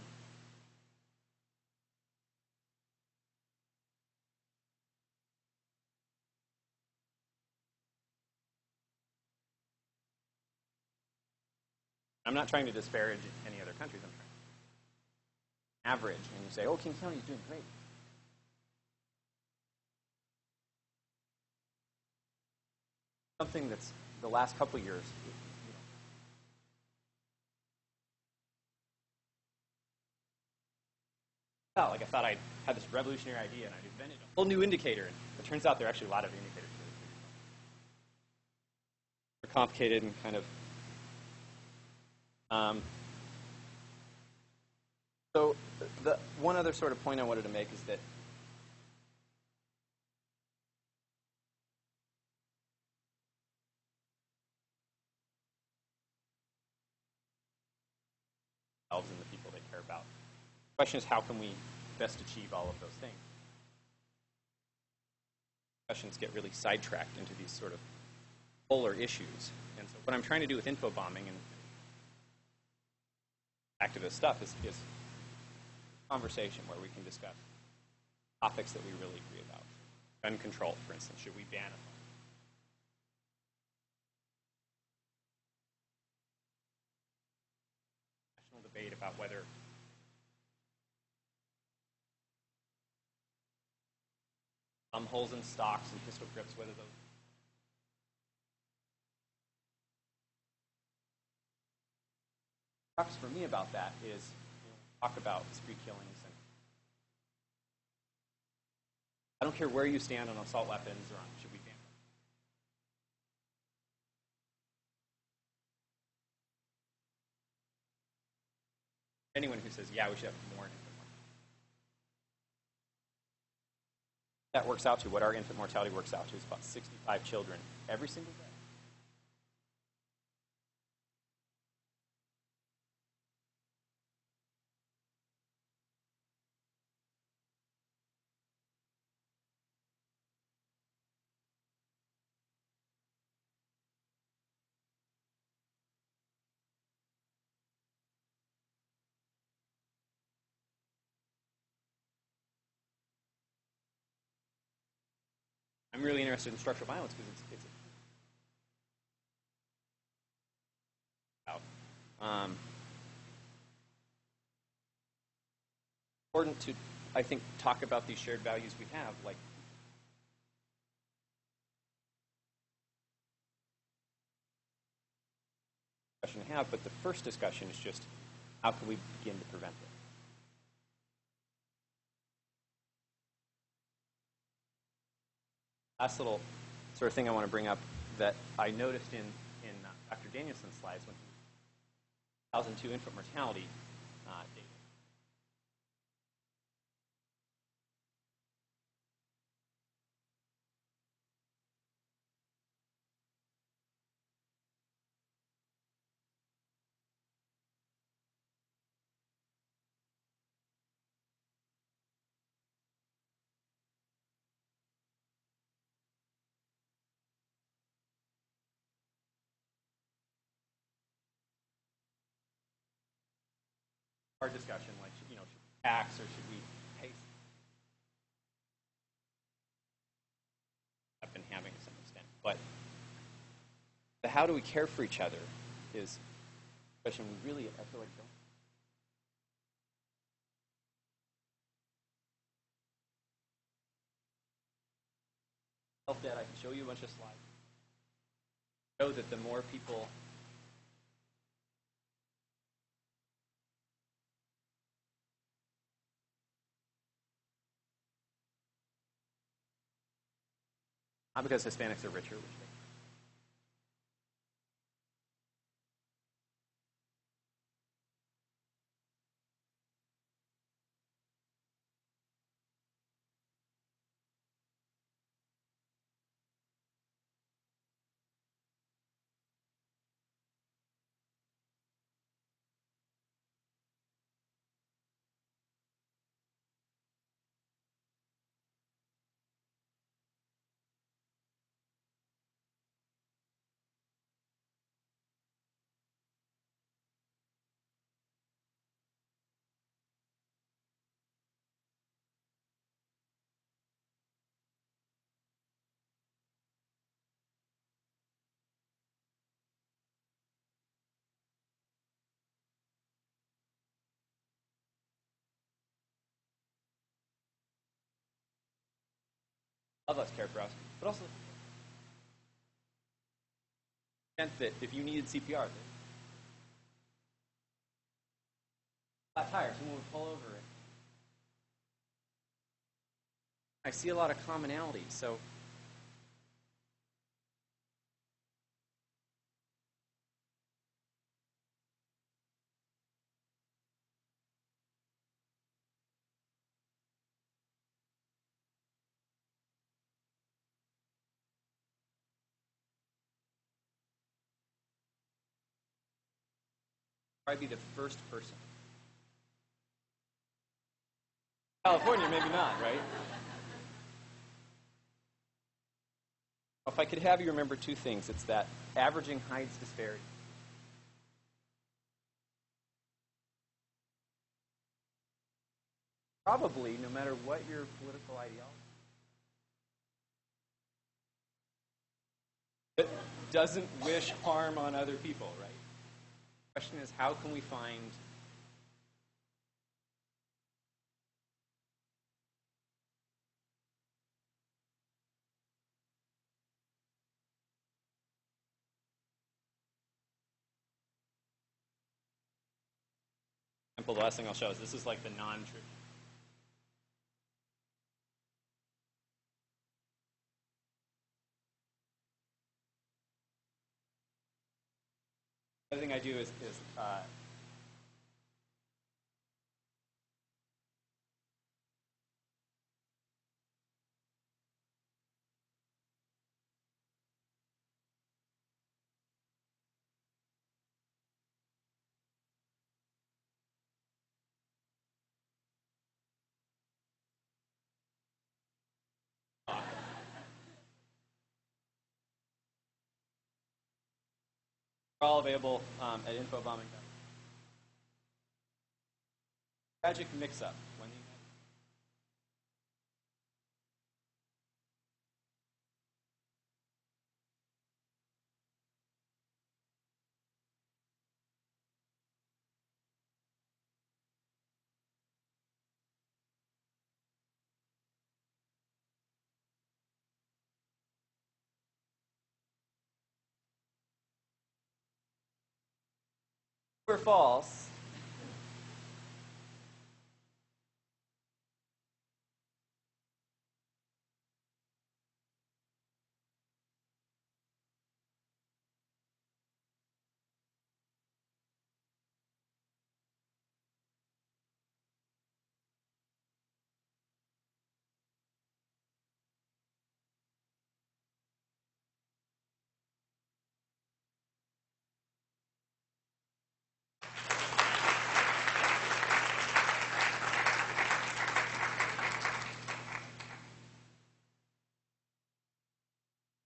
I'm not trying to disparage any other countries. I'm trying to average, and you say, "Oh, King County is doing great." Something that's the last couple of years. Like I thought I had this revolutionary idea and I'd invented a whole new indicator. And it turns out there are actually a lot of indicators. They're complicated and kind of. So the one other sort of point I wanted to make is that themselves and the people they care about. The question is, how can we best achieve all of those things? Questions get really sidetracked into these sort of polar issues. And so what I'm trying to do with info bombing and activist stuff is conversation where we can discuss topics that we really agree about. Gun control, for instance, should we ban it? National debate about whether holes in stocks and pistol grips, whether those talks for me about that is talk about spree killings, and I don't care where you stand on assault weapons or on should we ban them. anyone who says, yeah, we should have more infant mortality. That works out to, what our infant mortality works out to is about 65 children every single day. I'm really interested in structural violence because it's important to, I think, talk about these shared values we have, like discussion to have. But the first discussion is just how can we begin to prevent it. Last little sort of thing I want to bring up that I noticed in Dr. Danielson's slides when 2002 infant mortality data. Our discussion, like, should we tax or should we pay? I've been having to some extent, but the how do we care for each other is a question we really, I feel like, don't. Health data, I can show you a bunch of slides. Show that the more people not because Hispanics are richer, which they love us care for us, but also the extent that if you needed CPR, flat tire, someone would pull over it. I see a lot of commonality, so I'd be the first person. California, maybe not, right? If I could have you remember two things, it's that averaging hides disparity. Probably, no matter what your political ideology, it doesn't wish harm on other people, right? The question is, how can we find the last thing I'll show is this is like the non-trivial. The other thing I do is They're all available at infobombing.com. Tragic mix-up. When the True or false?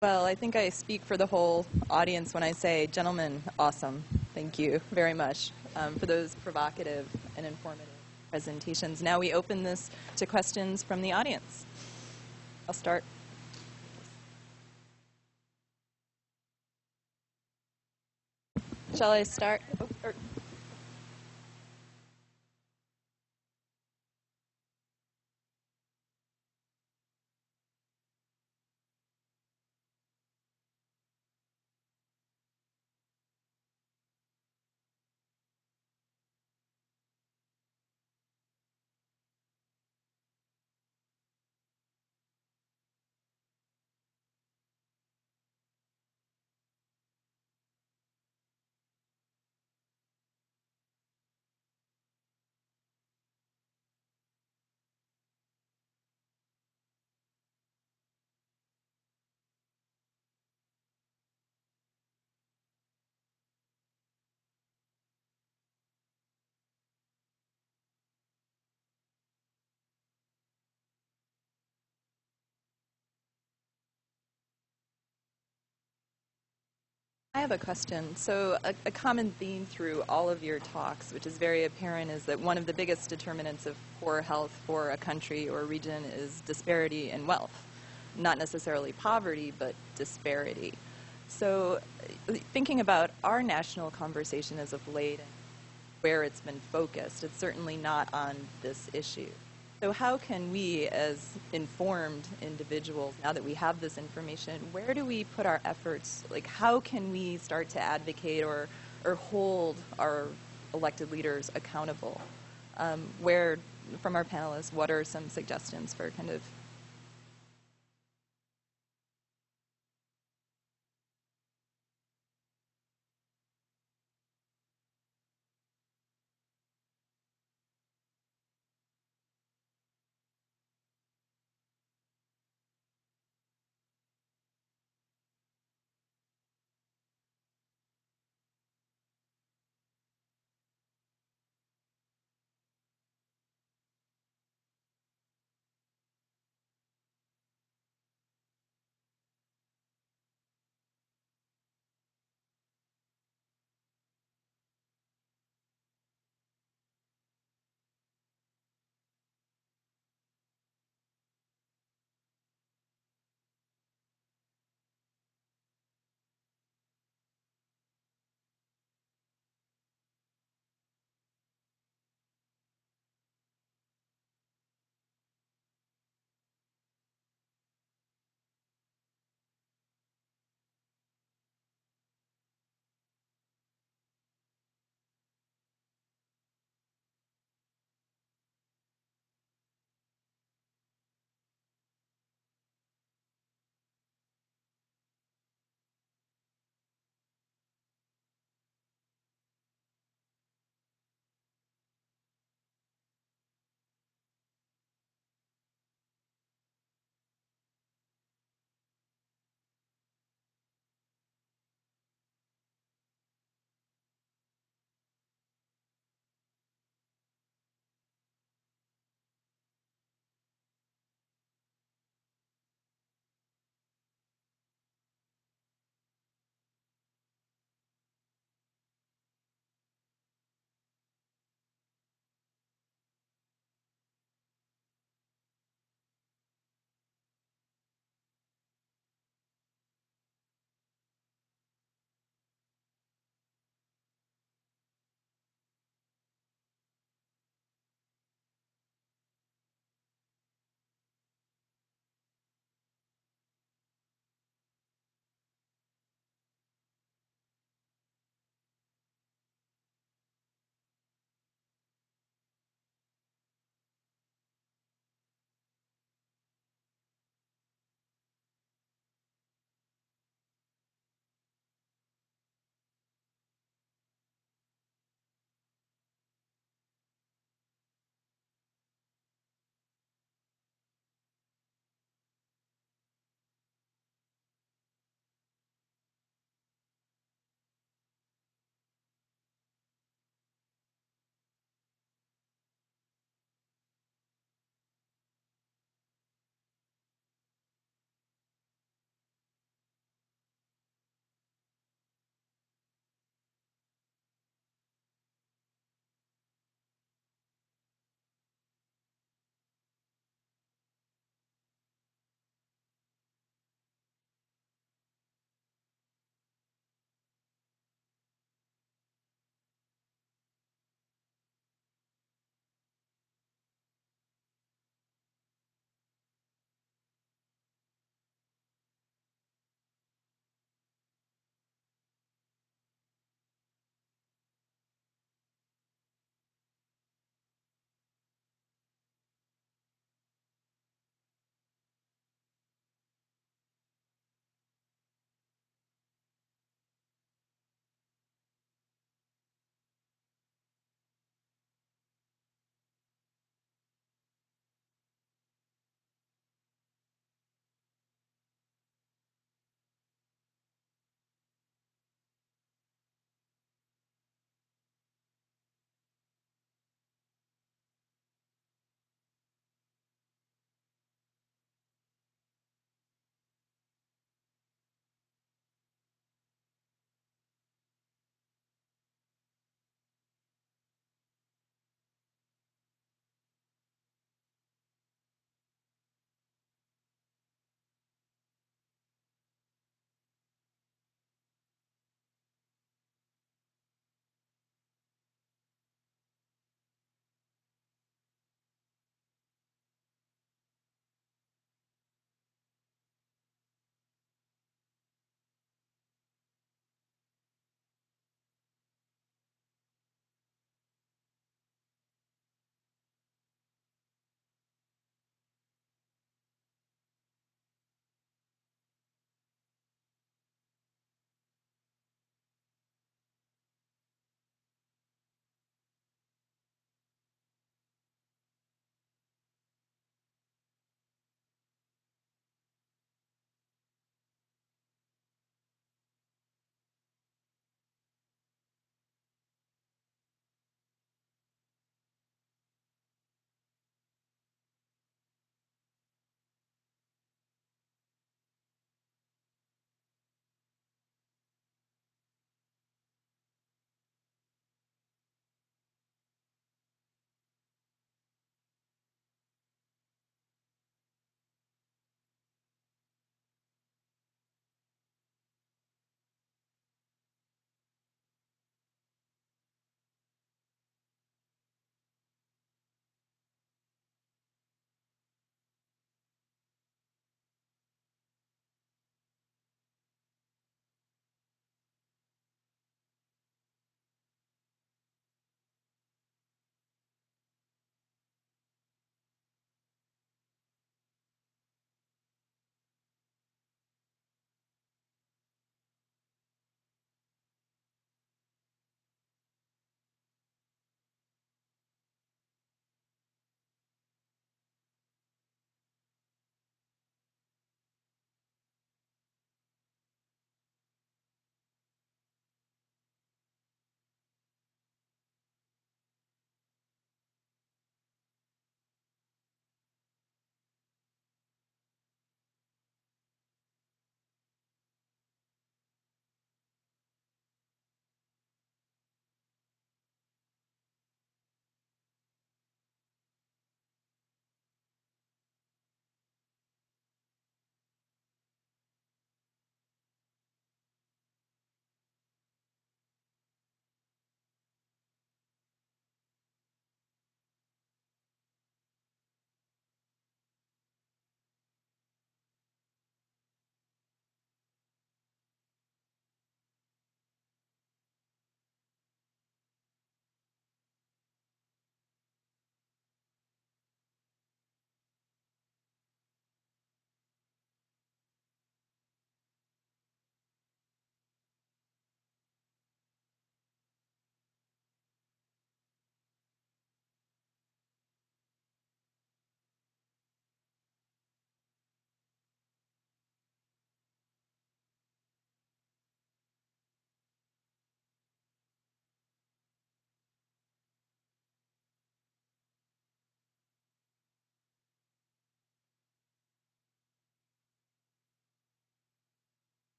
Well, I think I speak for the whole audience when I say, gentlemen, awesome. Thank you very much for those provocative and informative presentations. Now we open this to questions from the audience. I'll start. Shall I start? I have a question. So a common theme through all of your talks, which is very apparent, is that one of the biggest determinants of poor health for a country or region is disparity in wealth. Not necessarily poverty, but disparity. So thinking about our national conversation as of late and where it's been focused, it's certainly not on this issue. So how can we, as informed individuals, now that we have this information, where do we put our efforts? Like, how can we start to advocate or hold our elected leaders accountable? Where, from our panelists, what are some suggestions for kind of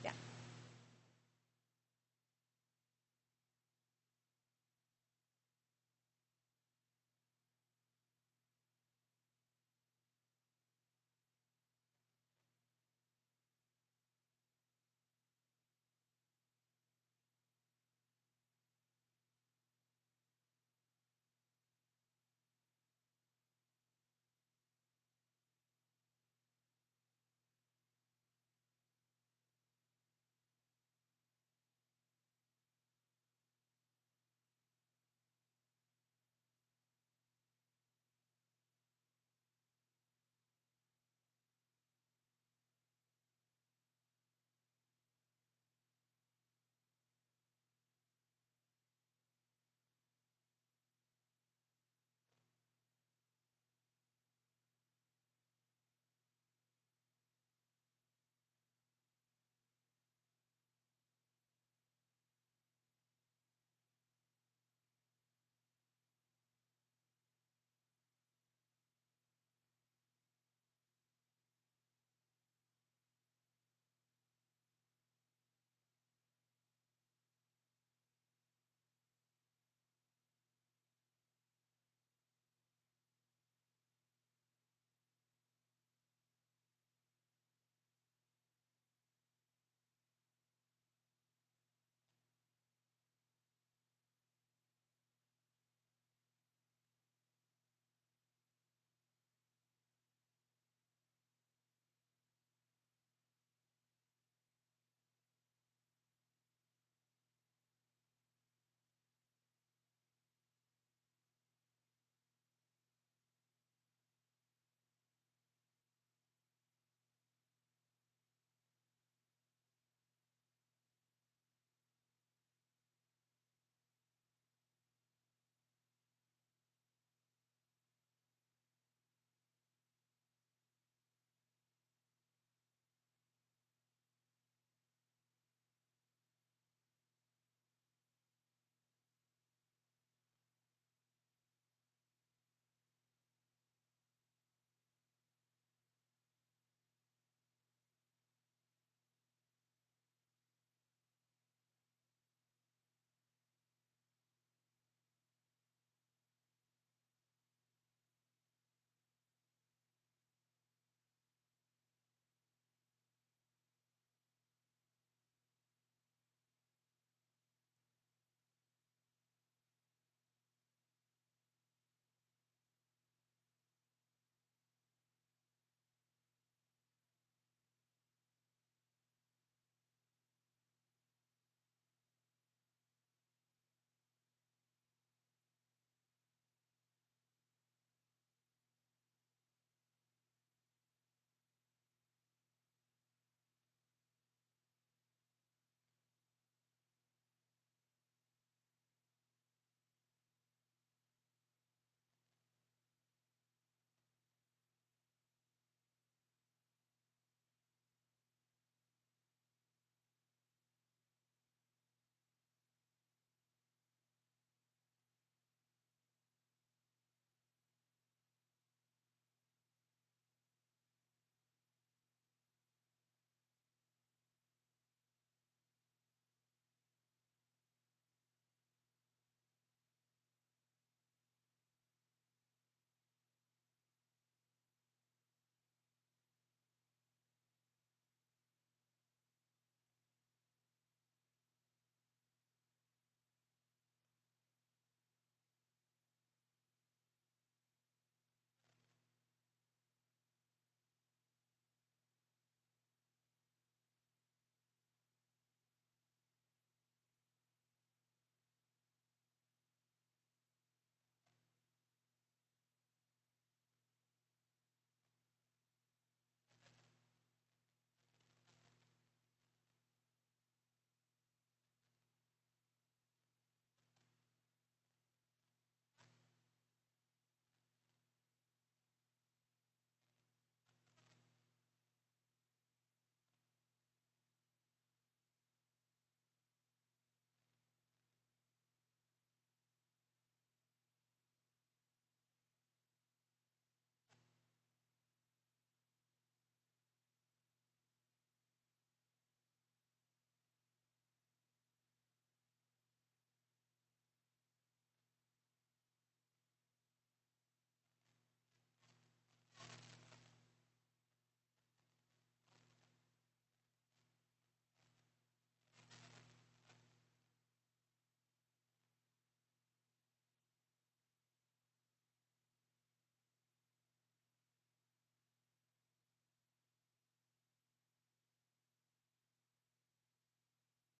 Yeah.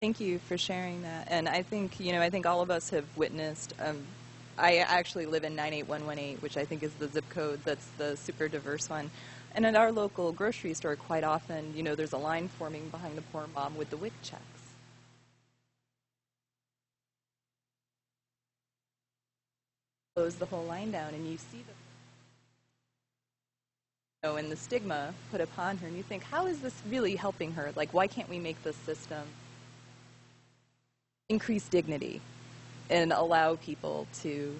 Thank you for sharing that. And I think, I think all of us have witnessed, I actually live in 98118, which I think is the zip code that's the super diverse one. And at our local grocery store, quite often, there's a line forming behind the poor mom with the WACh checks. Close the whole line down, and you see and the stigma put upon her, and you think, how is this really helping her? Like, why can't we make this system increase dignity and allow people to,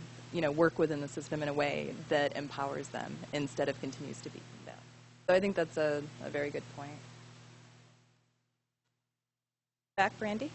work within the system in a way that empowers them instead of continues to beat them down? So I think that's a very good point. Back, Brandy?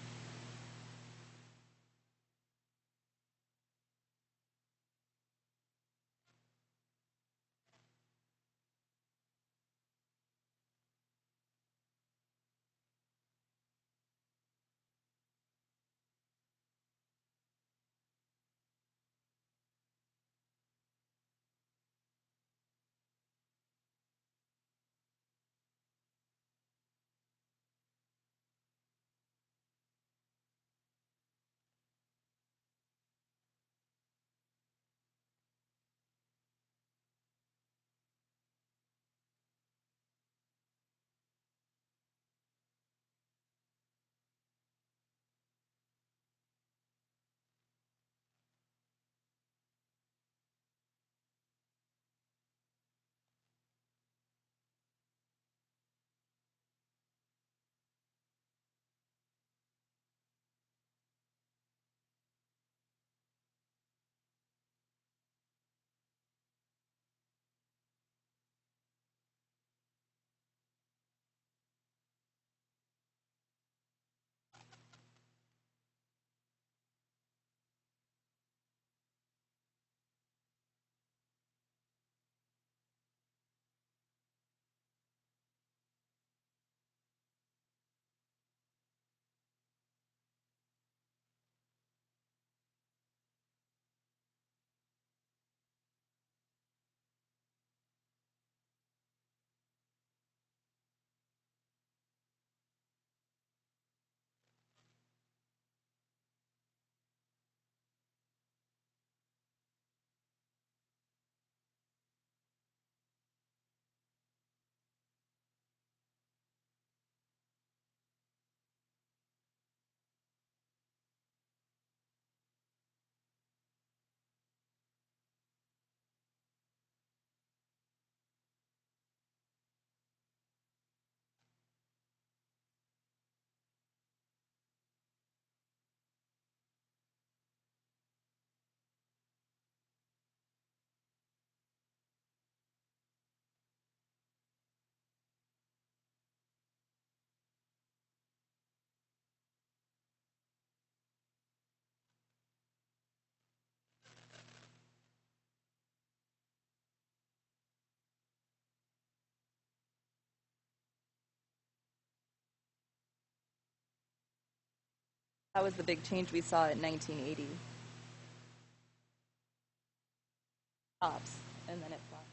That was the big change we saw in 1980. Tops, and then it flopped.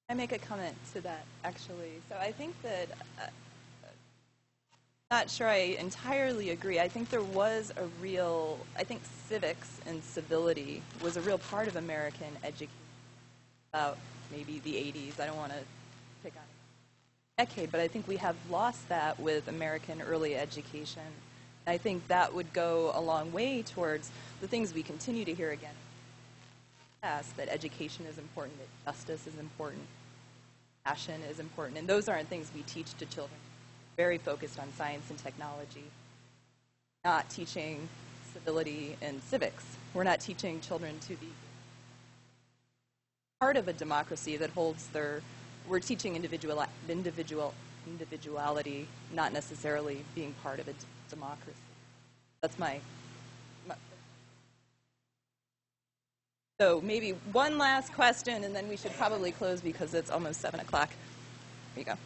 I make a comment to that, actually. So I think that, not sure I entirely agree. I think there was I think civics and civility was a real part of American education about maybe the 80s. I don't want to pick on a decade, but I think we have lost that with American early education. I think that would go a long way towards the things we continue to hear again, that education is important, that justice is important. passion is important. And those aren't things we teach to children. Very focused on science and technology, not teaching civility and civics. We're not teaching children to be part of a democracy that holds we're teaching individuality, not necessarily being part of a democracy. That's my So maybe one last question, and then we should probably close because it's almost 7 o'clock. Here you go.